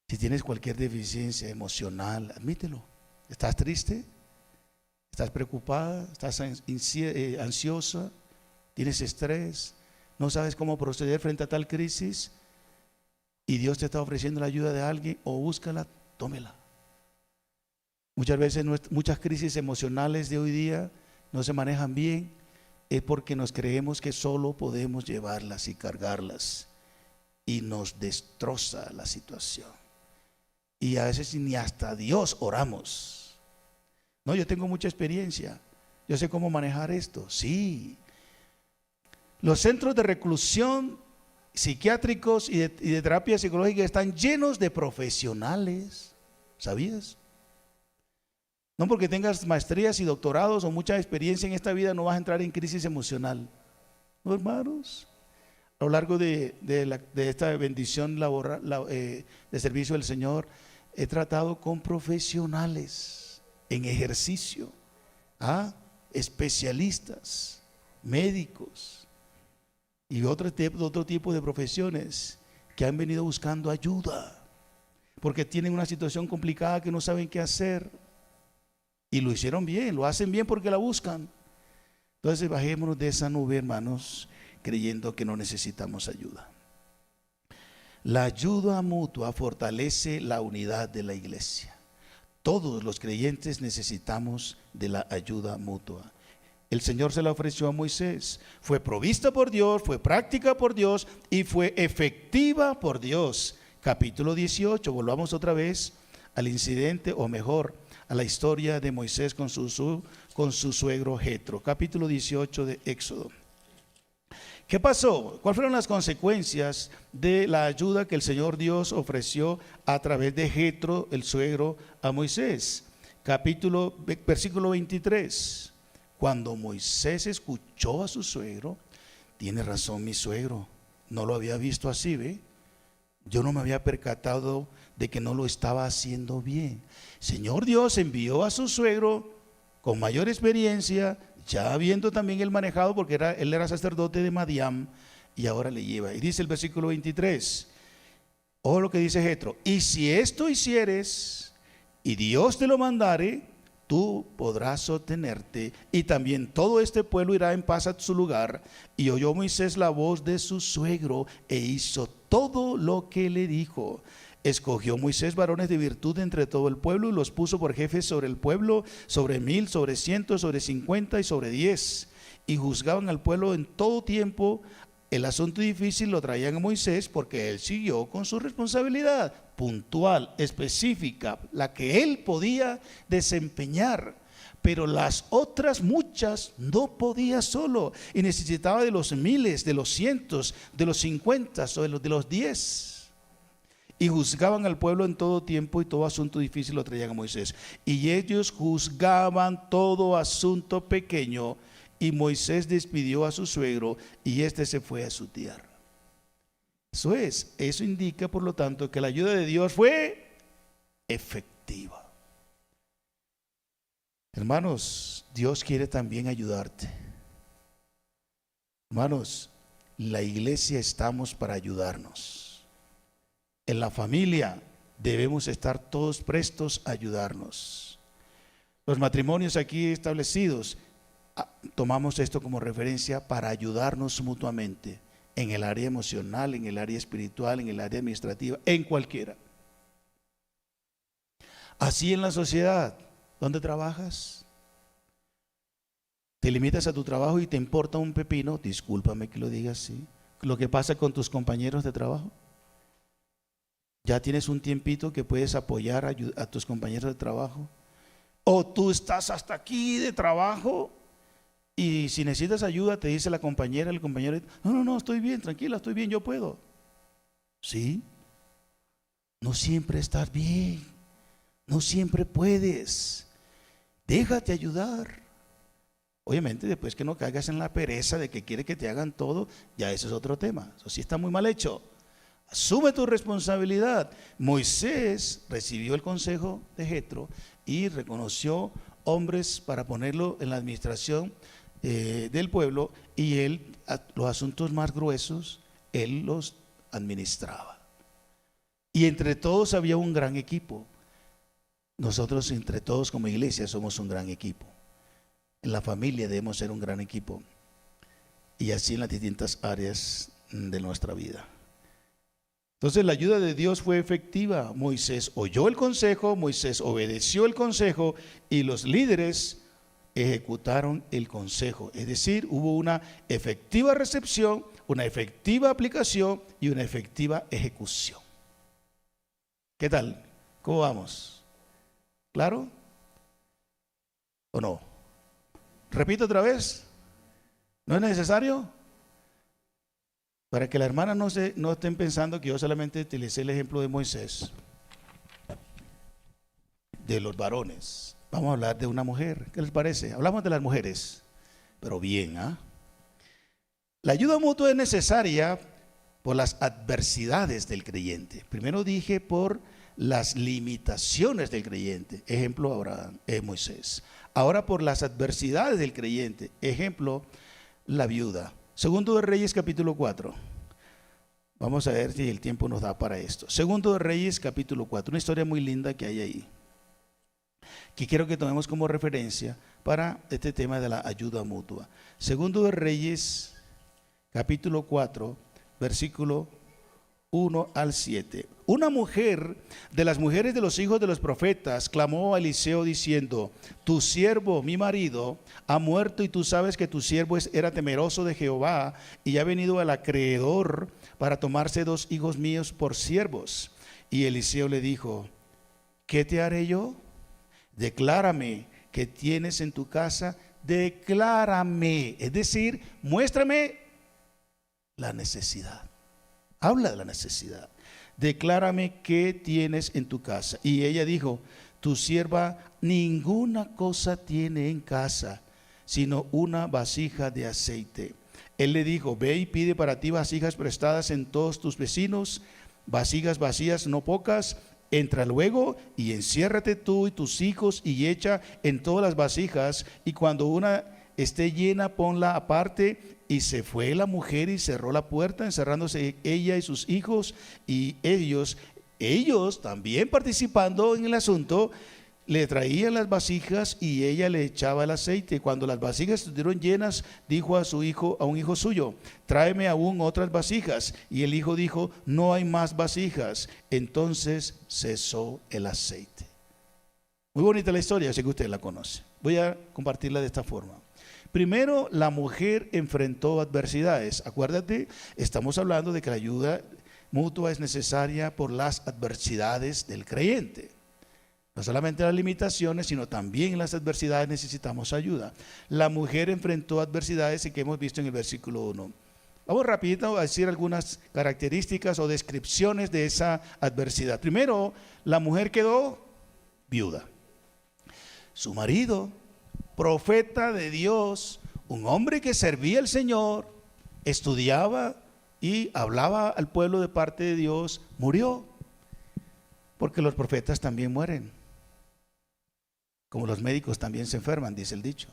Si tienes cualquier deficiencia emocional, admítelo. ¿Estás triste? ¿Estás preocupada? ¿Estás ansiosa? ¿Tienes estrés? ¿No sabes cómo proceder frente a tal crisis? Y Dios te está ofreciendo la ayuda de alguien, o búscala, tómela. Muchas veces muchas crisis emocionales de hoy día no se manejan bien, es porque nos creemos que solo podemos llevarlas y cargarlas, y nos destroza la situación. Y a veces ni hasta Dios oramos. No, yo tengo mucha experiencia, yo sé cómo manejar esto. Sí, los centros de reclusión psiquiátricos y de terapia psicológica están llenos de profesionales. ¿Sabías? No porque tengas maestrías y doctorados o mucha experiencia en esta vida no vas a entrar en crisis emocional. No, hermanos, A lo largo de esta bendición laboral, de servicio del Señor, he tratado con profesionales en ejercicio, especialistas, médicos y otro tipo de profesiones que han venido buscando ayuda porque tienen una situación complicada que no saben qué hacer, y lo hicieron bien, lo hacen bien porque la buscan. Entonces bajémonos de esa nube, hermanos, creyendo que no necesitamos ayuda. La ayuda mutua fortalece la unidad de la iglesia. Todos los creyentes necesitamos de la ayuda mutua. El Señor se la ofreció a Moisés. Fue provista por Dios, fue práctica por Dios y fue efectiva por Dios. Capítulo 18, volvamos otra vez al incidente, o mejor, a la historia de Moisés con su suegro Jetro. Capítulo 18 de Éxodo. ¿Qué pasó? ¿Cuáles fueron las consecuencias de la ayuda que el Señor Dios ofreció a través de Jetro, el suegro, a Moisés? Versículo 23. Cuando Moisés escuchó a su suegro, tiene razón mi suegro, no lo había visto así, ¿ve? Yo no me había percatado de que no lo estaba haciendo bien. Señor Dios envió a su suegro con mayor experiencia, ya habiendo también él manejado, porque él era sacerdote de Madián, y ahora le lleva. Y dice el versículo 23, ojo lo que dice Jetro: y si esto hicieres y Dios te lo mandare, tú podrás sostenerte, y también todo este pueblo irá en paz a su lugar. Y oyó Moisés la voz de su suegro e hizo todo lo que le dijo. Escogió Moisés varones de virtud entre todo el pueblo y los puso por jefes sobre el pueblo, sobre 1000, sobre 100, sobre 50 y sobre 10. Y juzgaban al pueblo en todo tiempo. El asunto difícil lo traían a Moisés porque él siguió con su responsabilidad puntual, específica, la que él podía desempeñar. Pero las otras muchas no podía solo, y necesitaba de los miles, de los cientos, de los 50 o de los 10. Y juzgaban al pueblo en todo tiempo, y todo asunto difícil lo traían a Moisés. Y ellos juzgaban todo asunto pequeño. Y Moisés despidió a su suegro, y éste se fue a su tierra. Eso indica, por lo tanto, que la ayuda de Dios fue efectiva. Hermanos, Dios quiere también ayudarte. Hermanos, la iglesia estamos para ayudarnos. En la familia debemos estar todos prestos a ayudarnos. Los matrimonios aquí establecidos, tomamos esto como referencia para ayudarnos mutuamente en el área emocional, en el área espiritual, en el área administrativa, en cualquiera. Así en la sociedad, ¿dónde trabajas? ¿Te limitas a tu trabajo y te importa un pepino? Discúlpame que lo diga así. Lo que pasa con tus compañeros de trabajo. ¿Ya tienes un tiempito que puedes apoyar a tus compañeros de trabajo? ¿O tú estás hasta aquí de trabajo y si necesitas ayuda te dice la compañera, el compañero: no, estoy bien, tranquila, estoy bien, yo puedo? ¿Sí? No siempre estás bien, no siempre puedes. Déjate ayudar. Obviamente después que no caigas en la pereza de que quiere que te hagan todo, ya ese es otro tema. Eso sí está muy mal hecho. Asume tu responsabilidad. Moisés recibió el consejo de Jetro y reconoció hombres para ponerlo en la administración del pueblo, y él, los asuntos más gruesos, él los administraba. Y entre todos había un gran equipo. Nosotros entre todos como iglesia somos un gran equipo. En la familia debemos ser un gran equipo, y así en las distintas áreas de nuestra vida. Entonces la ayuda de Dios fue efectiva. Moisés oyó el consejo, Moisés obedeció el consejo, y los líderes ejecutaron el consejo. Es decir, hubo una efectiva recepción, una efectiva aplicación y una efectiva ejecución. ¿Qué tal? ¿Cómo vamos? ¿Claro? ¿O no? Repito otra vez. ¿No es necesario? Para que la hermana no estén pensando que yo solamente utilicé el ejemplo de Moisés, de los varones. Vamos a hablar de una mujer. ¿Qué les parece? Hablamos de las mujeres, pero bien, La ayuda mutua es necesaria por las adversidades del creyente. Primero dije por las limitaciones del creyente. Ejemplo, Abraham, Moisés. Ahora por las adversidades del creyente. Ejemplo, la viuda. Segundo de Reyes capítulo 4. Vamos a ver si el tiempo nos da para esto. Segundo de Reyes capítulo 4. Una historia muy linda que hay ahí, que quiero que tomemos como referencia para este tema de la ayuda mutua. Segundo de Reyes capítulo 4, versículo 1 al 7. Una mujer de las mujeres de los hijos de los profetas clamó a Eliseo diciendo: tu siervo, mi marido, ha muerto, y tú sabes que tu siervo era temeroso de Jehová, y ha venido al acreedor para tomarse 2 hijos míos por siervos. Y Eliseo le dijo: ¿qué te haré yo? Declárame qué tienes en tu casa, declárame, es decir, muéstrame la necesidad. Habla de la necesidad. Declárame qué tienes en tu casa. Y ella dijo: tu sierva ninguna cosa tiene en casa, sino una vasija de aceite. Él le dijo: ve y pide para ti vasijas prestadas en todos tus vecinos, vasijas vacías no pocas. Entra luego y enciérrate tú y tus hijos y echa en todas las vasijas, y cuando una esté llena, ponla aparte. Y se fue la mujer y cerró la puerta, encerrándose ella y sus hijos, y ellos también participando en el asunto, le traían las vasijas y ella le echaba el aceite. Cuando las vasijas estuvieron llenas, dijo a un hijo suyo: tráeme aún otras vasijas. Y el hijo dijo: no hay más vasijas. Entonces cesó el aceite. Muy bonita la historia, sé que usted la conoce. Voy a compartirla de esta forma. Primero, la mujer enfrentó adversidades. Acuérdate, estamos hablando de que la ayuda mutua es necesaria por las adversidades del creyente. No solamente las limitaciones, sino también en las adversidades necesitamos ayuda. La mujer enfrentó adversidades que hemos visto en el versículo 1. Vamos rapidito a decir algunas características o descripciones de esa adversidad. Primero, la mujer quedó viuda. Su marido, profeta de Dios, un hombre que servía al Señor, estudiaba y hablaba al pueblo de parte de Dios, murió. Porque los profetas también mueren, como los médicos también se enferman, dice el dicho.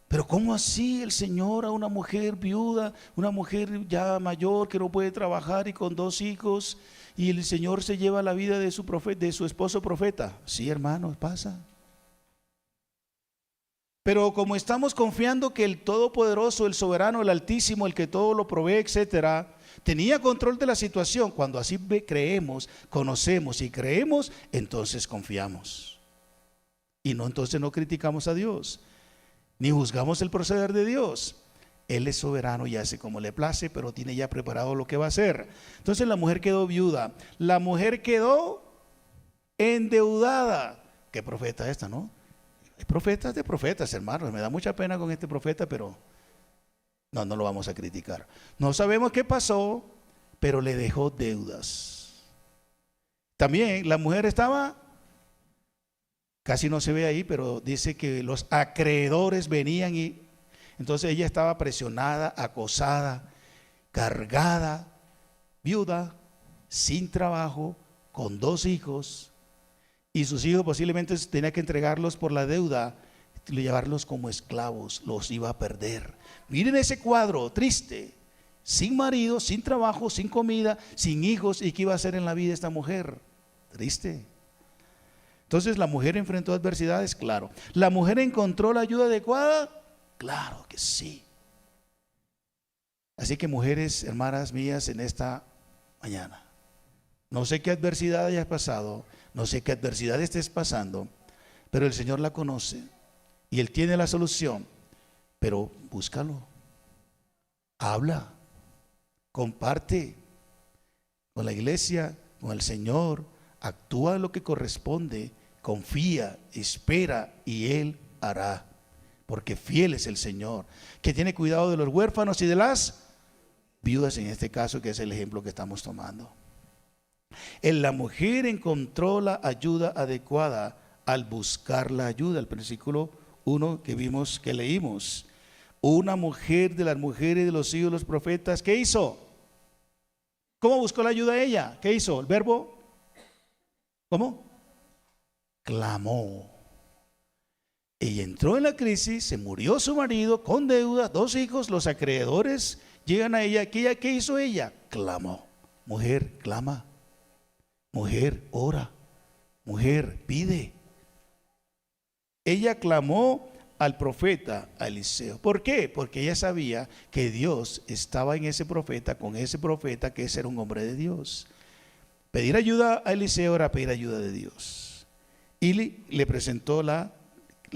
Pero ¿cómo así el Señor a una mujer viuda, una mujer ya mayor que no puede trabajar y con 2 hijos, y el Señor se lleva la vida de su esposo profeta? Sí, hermanos, pasa. Pero como estamos confiando que el Todopoderoso, el Soberano, el Altísimo, el que todo lo provee, etcétera, tenía control de la situación, cuando así creemos, conocemos y creemos, entonces confiamos. Y no, entonces no criticamos a Dios, ni juzgamos el proceder de Dios. Él es soberano y hace como le place, pero tiene ya preparado lo que va a hacer. Entonces la mujer quedó viuda. La mujer quedó endeudada. ¿Qué profeta esta, no? Hay profetas de profetas, hermanos. Me da mucha pena con este profeta, pero no lo vamos a criticar. No sabemos qué pasó, pero le dejó deudas. También la mujer estaba, casi no se ve ahí, pero dice que los acreedores venían, y entonces ella estaba presionada, acosada, cargada, viuda, sin trabajo, con 2 hijos. Y sus hijos posiblemente tenía que entregarlos por la deuda, llevarlos como esclavos, los iba a perder. Miren ese cuadro triste, sin marido, sin trabajo, sin comida, sin hijos. ¿Y qué iba a hacer en la vida esta mujer? Triste. Entonces la mujer enfrentó adversidades, claro. ¿La mujer encontró la ayuda adecuada? Claro que sí. Así que mujeres, hermanas mías, en esta mañana, no sé qué adversidad hayas pasado, no sé qué adversidad estés pasando, pero el Señor la conoce y Él tiene la solución. Pero búscalo, habla, comparte con la iglesia, con el Señor, actúa lo que corresponde, confía, espera y Él hará, porque fiel es el Señor, que tiene cuidado de los huérfanos y de las viudas, en este caso, que es el ejemplo que estamos tomando. La mujer encontró la ayuda adecuada al buscar la ayuda. El versículo 1 que vimos, que leímos: una mujer de las mujeres de los hijos de los profetas, ¿qué hizo? ¿Cómo buscó la ayuda ella? ¿Qué hizo? El verbo, ¿cómo? Clamó. Ella entró en la crisis, se murió su marido con deuda, 2 hijos, los acreedores llegan a ella. ¿Qué hizo ella? Clamó. Mujer, clama. Mujer, ora. Mujer, pide. Ella clamó al profeta, a Eliseo. ¿Por qué? Porque ella sabía que Dios estaba en ese profeta, con ese profeta, que ese era un hombre de Dios. Pedir ayuda a Eliseo era pedir ayuda de Dios. Y le presentó la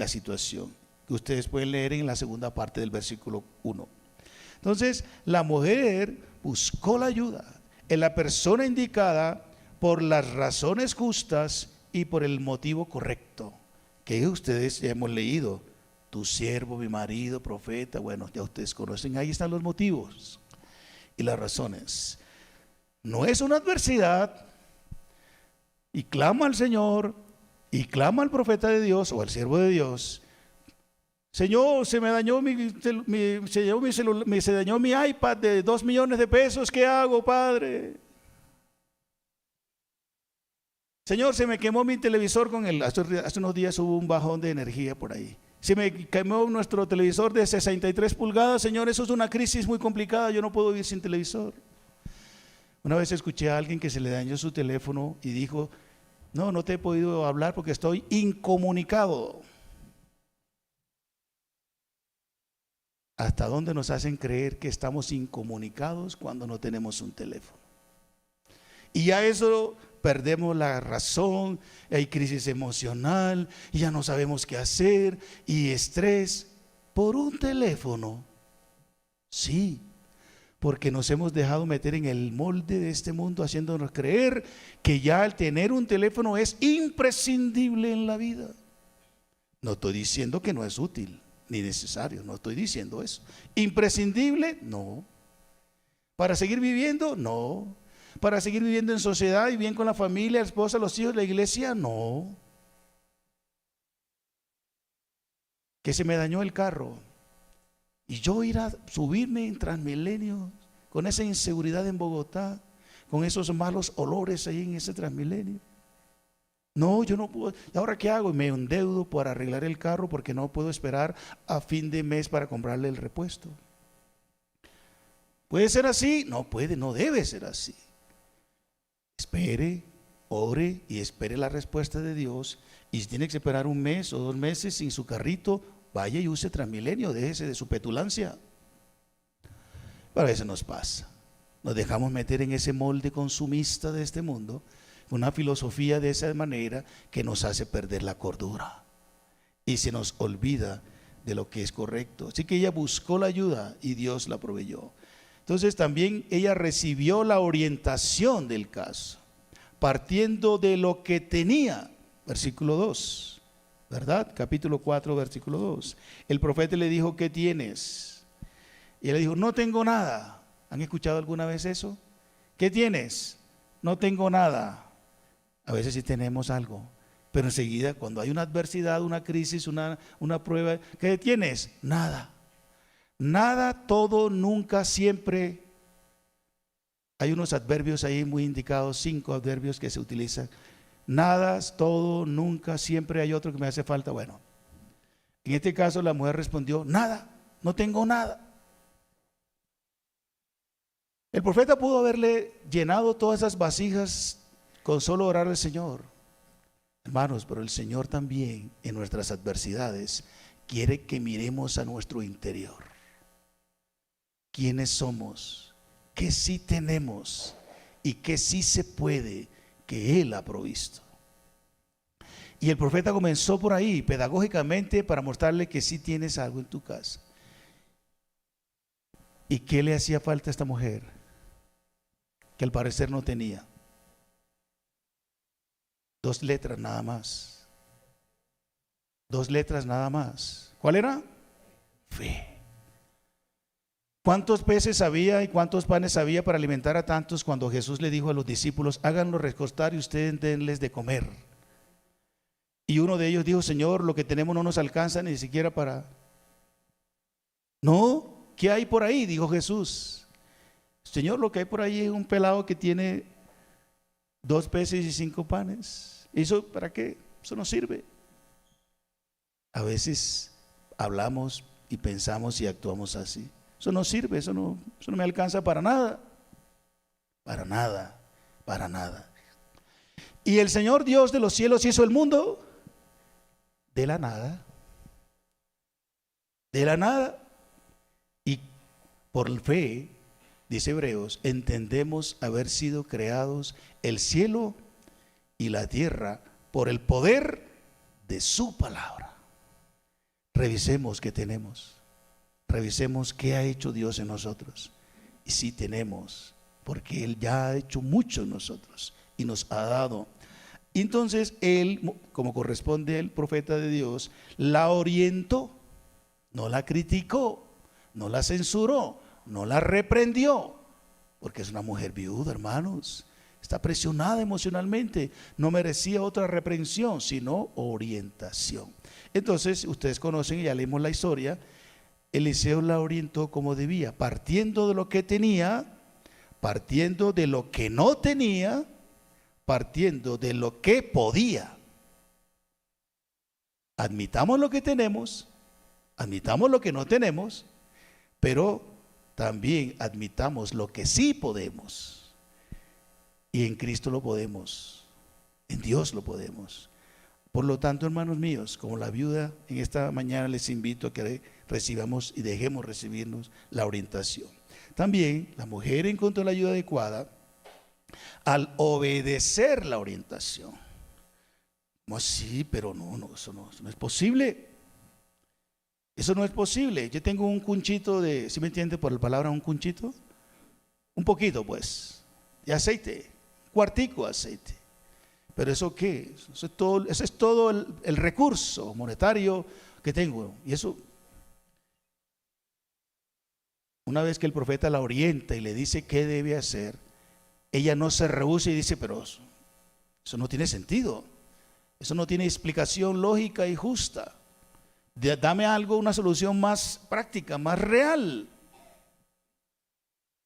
situación, que ustedes pueden leer en la segunda parte del versículo 1. Entonces, la mujer buscó la ayuda en la persona indicada, por las razones justas y por el motivo correcto, que ustedes ya hemos leído. Tu siervo, mi marido, profeta, bueno, ya ustedes conocen, ahí están los motivos y las razones. No es una adversidad, y clama al Señor, y clama al profeta de Dios o al siervo de Dios: Señor, se me dañó se dañó mi iPad de 2 millones de pesos, ¿qué hago, Padre? Señor, se me quemó mi televisor hace unos días hubo un bajón de energía por ahí. Se me quemó nuestro televisor de 63 pulgadas, Señor, eso es una crisis muy complicada, yo no puedo vivir sin televisor. Una vez escuché a alguien que se le dañó su teléfono y dijo: no te he podido hablar porque estoy incomunicado. ¿Hasta dónde nos hacen creer que estamos incomunicados cuando no tenemos un teléfono? Y ya eso perdemos la razón, hay crisis emocional, y ya no sabemos qué hacer, y estrés por un teléfono. Sí, porque nos hemos dejado meter en el molde de este mundo, haciéndonos creer que ya el tener un teléfono es imprescindible en la vida. No estoy diciendo que no es útil ni necesario, no estoy diciendo eso. ¿Imprescindible? No. ¿Para seguir viviendo? No. ¿Para seguir viviendo en sociedad y bien con la familia, la esposa, los hijos, la iglesia? No. Que se me dañó el carro y yo ir a subirme en Transmilenio con esa inseguridad en Bogotá, con esos malos olores ahí en ese Transmilenio. No, yo no puedo. ¿Y ahora qué hago? Me endeudo para arreglar el carro porque no puedo esperar a fin de mes para comprarle el repuesto. ¿Puede ser así? No puede, no debe ser así. Espere, ore y espere la respuesta de Dios. Y si tiene que esperar 1 mes o 2 meses sin su carrito, vaya y use Transmilenio, déjese de su petulancia. Pero a veces nos pasa, nos dejamos meter en ese molde consumista de este mundo, una filosofía de esa manera que nos hace perder la cordura y se nos olvida de lo que es correcto. Así que ella buscó la ayuda y Dios la proveyó. Entonces también ella recibió la orientación del caso, partiendo de lo que tenía. Versículo 2, ¿verdad? Capítulo 4, versículo 2. El profeta le dijo: ¿qué tienes? Y él le dijo: no tengo nada. ¿Han escuchado alguna vez eso? ¿Qué tienes? No tengo nada. A veces sí tenemos algo, pero enseguida cuando hay una adversidad, una crisis, una prueba, ¿qué tienes? Nada. Nada, todo, nunca, siempre. Hay unos adverbios ahí muy indicados, 5 adverbios que se utilizan. Nada, todo, nunca, siempre. Hay otro que me hace falta. Bueno, en este caso la mujer respondió: nada, no tengo nada. El profeta pudo haberle llenado todas esas vasijas con solo orar al Señor, hermanos, pero el Señor también en nuestras adversidades quiere que miremos a nuestro interior. ¿Quiénes somos? ¿Qué sí tenemos? ¿Y qué sí se puede que Él ha provisto? Y el profeta comenzó por ahí, pedagógicamente, para mostrarle que sí tienes algo en tu casa. ¿Y qué le hacía falta a esta mujer? Que al parecer no tenía. 2 letras nada más. 2 letras nada más. ¿Cuál era? Fe. ¿Cuántos peces había y cuántos panes había para alimentar a tantos cuando Jesús le dijo a los discípulos: háganlo recostar y ustedes denles de comer? Y uno de ellos dijo: Señor, lo que tenemos no nos alcanza ni siquiera para No, ¿qué hay por ahí?, dijo Jesús. Señor, lo que hay por ahí es un pelado que tiene 2 peces y 5 panes. ¿Eso para qué? Eso no sirve. A veces hablamos y pensamos y actuamos así. Eso no sirve, eso no me alcanza para nada. Para nada, para nada. Y el Señor Dios de los cielos hizo el mundo de la nada. De la nada. Y por fe, dice Hebreos, entendemos haber sido creados el cielo y la tierra por el poder de su palabra. Revisemos qué tenemos. Revisemos qué ha hecho Dios en nosotros. Y sí tenemos, porque Él ya ha hecho mucho en nosotros y nos ha dado. Entonces Él, como corresponde al profeta de Dios, la orientó, no la criticó, no la censuró, no la reprendió, porque es una mujer viuda, hermanos. Está presionada emocionalmente, no merecía otra reprensión, sino orientación. Entonces, ustedes conocen, ya leímos la historia, Eliseo la orientó como debía, partiendo de lo que tenía, partiendo de lo que no tenía, partiendo de lo que podía. Admitamos lo que tenemos, admitamos lo que no tenemos, pero también admitamos lo que sí podemos. Y en Cristo lo podemos, en Dios lo podemos. Por lo tanto, hermanos míos, como la viuda, en esta mañana les invito a que recibamos y dejemos recibirnos la orientación. También la mujer encontró la ayuda adecuada al obedecer la orientación. ¿Cómo así? Pero eso no es posible. Eso no es posible. Yo tengo un cunchito de, ¿sí me entiende por la palabra un cunchito? Un poquito pues, de aceite, cuartico de aceite. Pero ¿eso qué? Eso es todo el recurso monetario que tengo. Y eso, una vez que el profeta la orienta y le dice qué debe hacer, ella no se rehúsa y dice, pero eso no tiene sentido. Eso no tiene explicación lógica y justa. Dame algo, una solución más práctica, más real.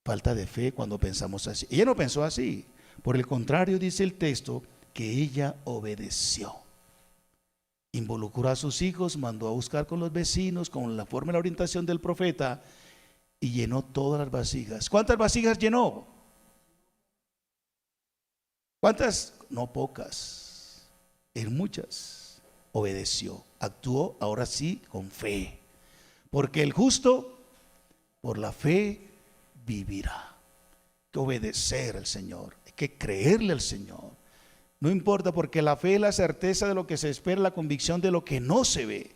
Falta de fe cuando pensamos así. Ella no pensó así. Por el contrario, dice el texto, que ella obedeció. Involucró a sus hijos, mandó a buscar con los vecinos, con la forma y la orientación del profeta, y llenó todas las vasijas. ¿Cuántas vasijas llenó? ¿Cuántas? No pocas, en muchas. Obedeció, actuó ahora sí con fe. Porque el justo por la fe vivirá. Hay que obedecer al Señor, hay que creerle al Señor. No importa, porque la fe es la certeza de lo que se espera, la convicción de lo que no se ve.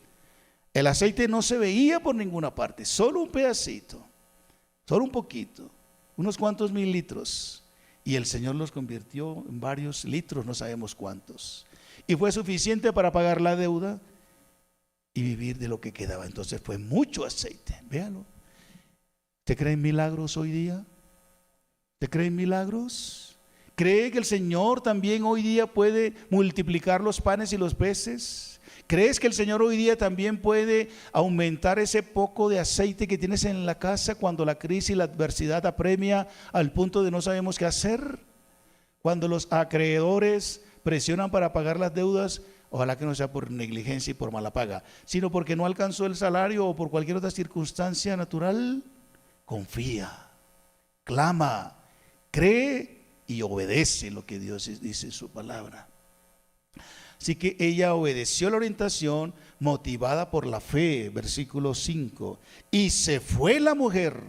El aceite no se veía por ninguna parte, solo un pedacito, solo un poquito, unos cuantos mililitros. Y el Señor los convirtió en varios litros, no sabemos cuántos. Y fue suficiente para pagar la deuda y vivir de lo que quedaba. Entonces fue mucho aceite, véalo. ¿Usted cree en milagros hoy día? ¿Usted cree en milagros? ¿Cree que el Señor también hoy día puede multiplicar los panes y los peces? ¿Crees que el Señor hoy día también puede aumentar ese poco de aceite que tienes en la casa cuando la crisis y la adversidad apremia al punto de no sabemos qué hacer? Cuando los acreedores presionan para pagar las deudas, ojalá que no sea por negligencia y por mala paga, sino porque no alcanzó el salario o por cualquier otra circunstancia natural. Confía, clama, cree y obedece lo que Dios dice en su palabra. Así que ella obedeció la orientación motivada por la fe, versículo 5. Y se fue la mujer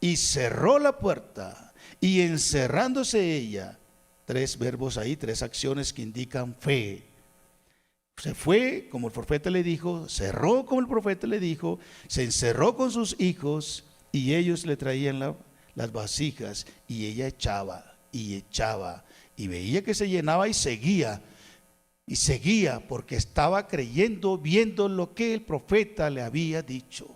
y cerró la puerta, y encerrándose ella, 3 verbos ahí, 3 acciones que indican fe. Se fue como el profeta le dijo, cerró como el profeta le dijo, se encerró con sus hijos y ellos le traían las vasijas, y ella echaba y veía que se llenaba y seguía porque estaba creyendo, viendo lo que el profeta le había dicho.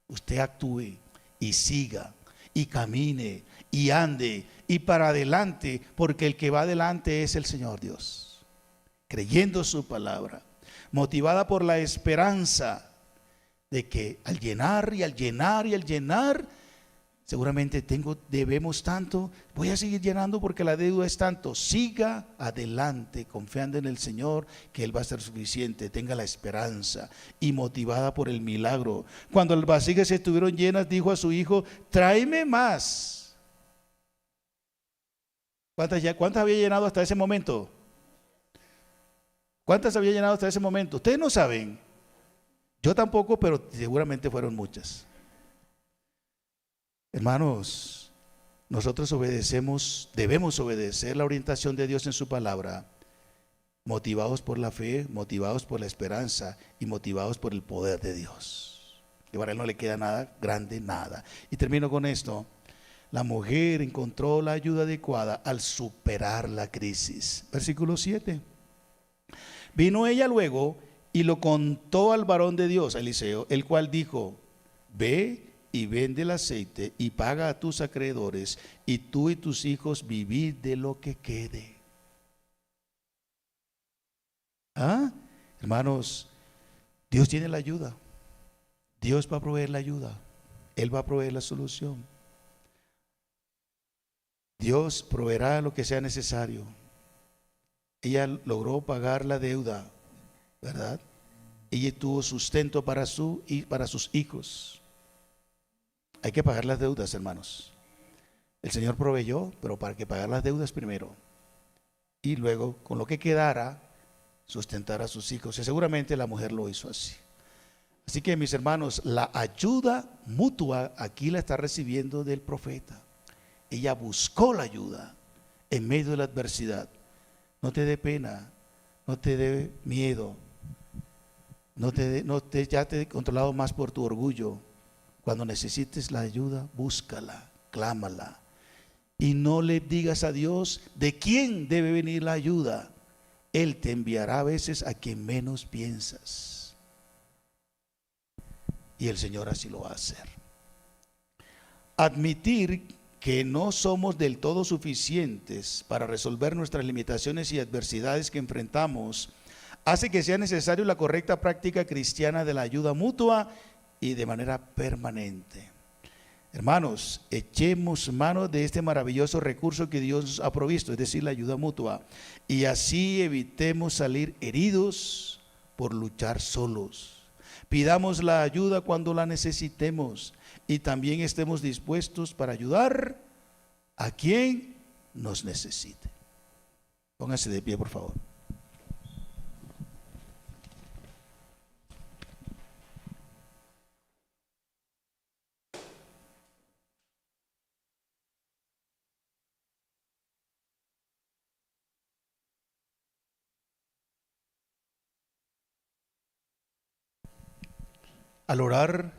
Usted actúe y siga y camine y ande y para adelante, porque el que va adelante es el Señor Dios, creyendo su palabra, motivada por la esperanza de que al llenar y al llenar y al llenar, seguramente debemos tanto, voy a seguir llenando porque la deuda es tanto. Siga adelante confiando en el Señor, que Él va a ser suficiente. Tenga la esperanza y motivada por el milagro. Cuando las vasijas estuvieron llenas, dijo a su hijo: tráeme más. ¿Cuántas había llenado hasta ese momento? ¿Cuántas había llenado hasta ese momento? Ustedes no saben. Yo tampoco, pero seguramente fueron muchas. Hermanos, nosotros debemos obedecer la orientación de Dios en su palabra, motivados por la fe, motivados por la esperanza y motivados por el poder de Dios. Que para Él no le queda nada grande, nada. Y termino con esto. La mujer encontró la ayuda adecuada al superar la crisis. Versículo 7. Vino ella luego y lo contó al varón de Dios, a Eliseo, el cual dijo: ve y vende el aceite y paga a tus acreedores, y tú y tus hijos vivid de lo que quede. Hermanos, Dios tiene la ayuda. Dios va a proveer la ayuda. Él va a proveer la solución. Dios proveerá lo que sea necesario. Ella logró pagar la deuda, ¿verdad? Ella tuvo sustento para sus hijos. Hay que pagar las deudas, hermanos. El Señor proveyó, pero para que pagar las deudas primero. Y luego, con lo que quedara, sustentar a sus hijos. Y seguramente la mujer lo hizo así. Así que, mis hermanos, la ayuda mutua aquí la está recibiendo del profeta. Ella buscó la ayuda en medio de la adversidad. No te dé pena, no te dé miedo, ya te he controlado más por tu orgullo. Cuando necesites la ayuda, búscala, clámala. Y no le digas a Dios de quién debe venir la ayuda. Él te enviará a veces a quien menos piensas. Y el Señor así lo va a hacer. Admitir que no somos del todo suficientes para resolver nuestras limitaciones y adversidades que enfrentamos hace que sea necesario la correcta práctica cristiana de la ayuda mutua y de manera permanente. Hermanos, echemos mano de este maravilloso recurso que Dios ha provisto, es decir, la ayuda mutua, y así evitemos salir heridos por luchar solos. Pidamos la ayuda cuando la necesitemos y también estemos dispuestos para ayudar a quien nos necesite. Pónganse de pie, por favor. Al orar,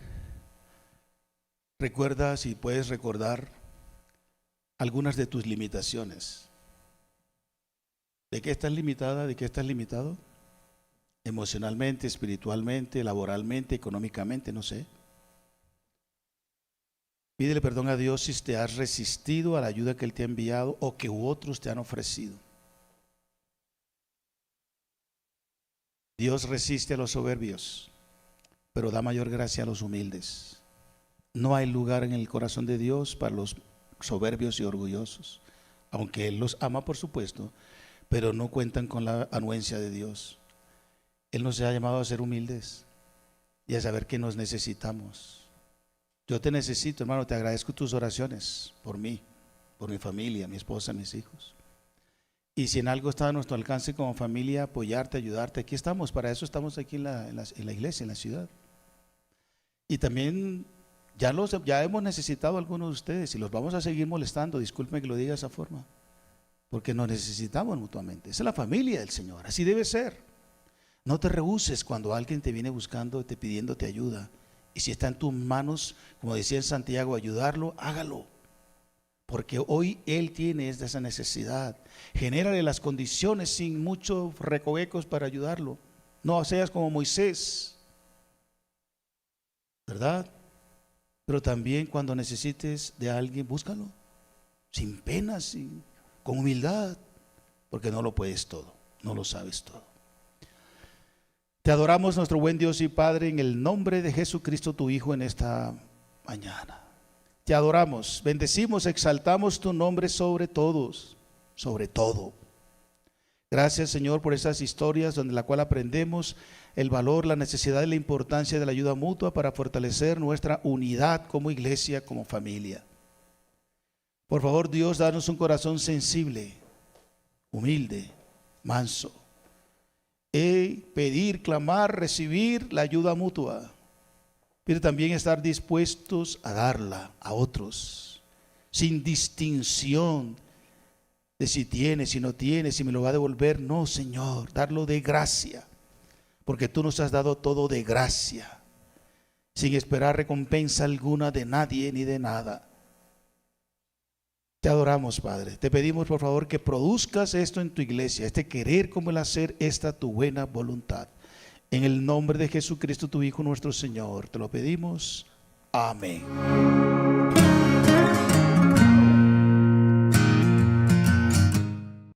recuerda, si puedes recordar, algunas de tus limitaciones. ¿De qué estás limitada? ¿De qué estás limitado? Emocionalmente, espiritualmente, laboralmente, económicamente, no sé. Pídele perdón a Dios si te has resistido a la ayuda que Él te ha enviado o que otros te han ofrecido. Dios resiste a los soberbios, pero da mayor gracia a los humildes. No hay lugar en el corazón de Dios para los soberbios y orgullosos, aunque Él los ama, por supuesto, pero no cuentan con la anuencia de Dios. Él nos ha llamado a ser humildes y a saber que nos necesitamos. Yo te necesito, hermano, te agradezco tus oraciones por mí, por mi familia, mi esposa, mis hijos. Y si en algo está a nuestro alcance como familia, apoyarte, ayudarte, aquí estamos, para eso estamos aquí en la iglesia, en la ciudad. Y también ya hemos necesitado a algunos de ustedes y los vamos a seguir molestando, discúlpeme que lo diga de esa forma, porque nos necesitamos mutuamente. Esa es la familia del Señor, así debe ser. No te rehúses cuando alguien te viene buscando, te pidiéndote ayuda. Y si está en tus manos, como decía en Santiago, ayudarlo, hágalo. Porque hoy Él tiene esa necesidad. Genérale las condiciones sin muchos recovecos para ayudarlo. No seas como Moisés, ¿verdad? Pero también cuando necesites de alguien, búscalo. Sin pena, con humildad. Porque no lo puedes todo, no lo sabes todo. Te adoramos, nuestro buen Dios y Padre, en el nombre de Jesucristo, tu Hijo, en esta mañana. Te adoramos, bendecimos, exaltamos tu nombre sobre todos, sobre todo. Gracias, Señor, por esas historias donde la cual aprendemos el valor, la necesidad y la importancia de la ayuda mutua para fortalecer nuestra unidad como iglesia, como familia. Por favor, Dios, danos un corazón sensible, humilde, manso. Pedir, clamar, recibir la ayuda mutua, pero también estar dispuestos a darla a otros, sin distinción de si tiene, si no tiene, si me lo va a devolver. No, Señor, darlo de gracia, porque tú nos has dado todo de gracia, sin esperar recompensa alguna de nadie ni de nada. Te adoramos, Padre. Te pedimos, por favor, que produzcas esto en tu iglesia, este querer como el hacer, esta tu buena voluntad. En el nombre de Jesucristo, tu Hijo, nuestro Señor, te lo pedimos. Amén.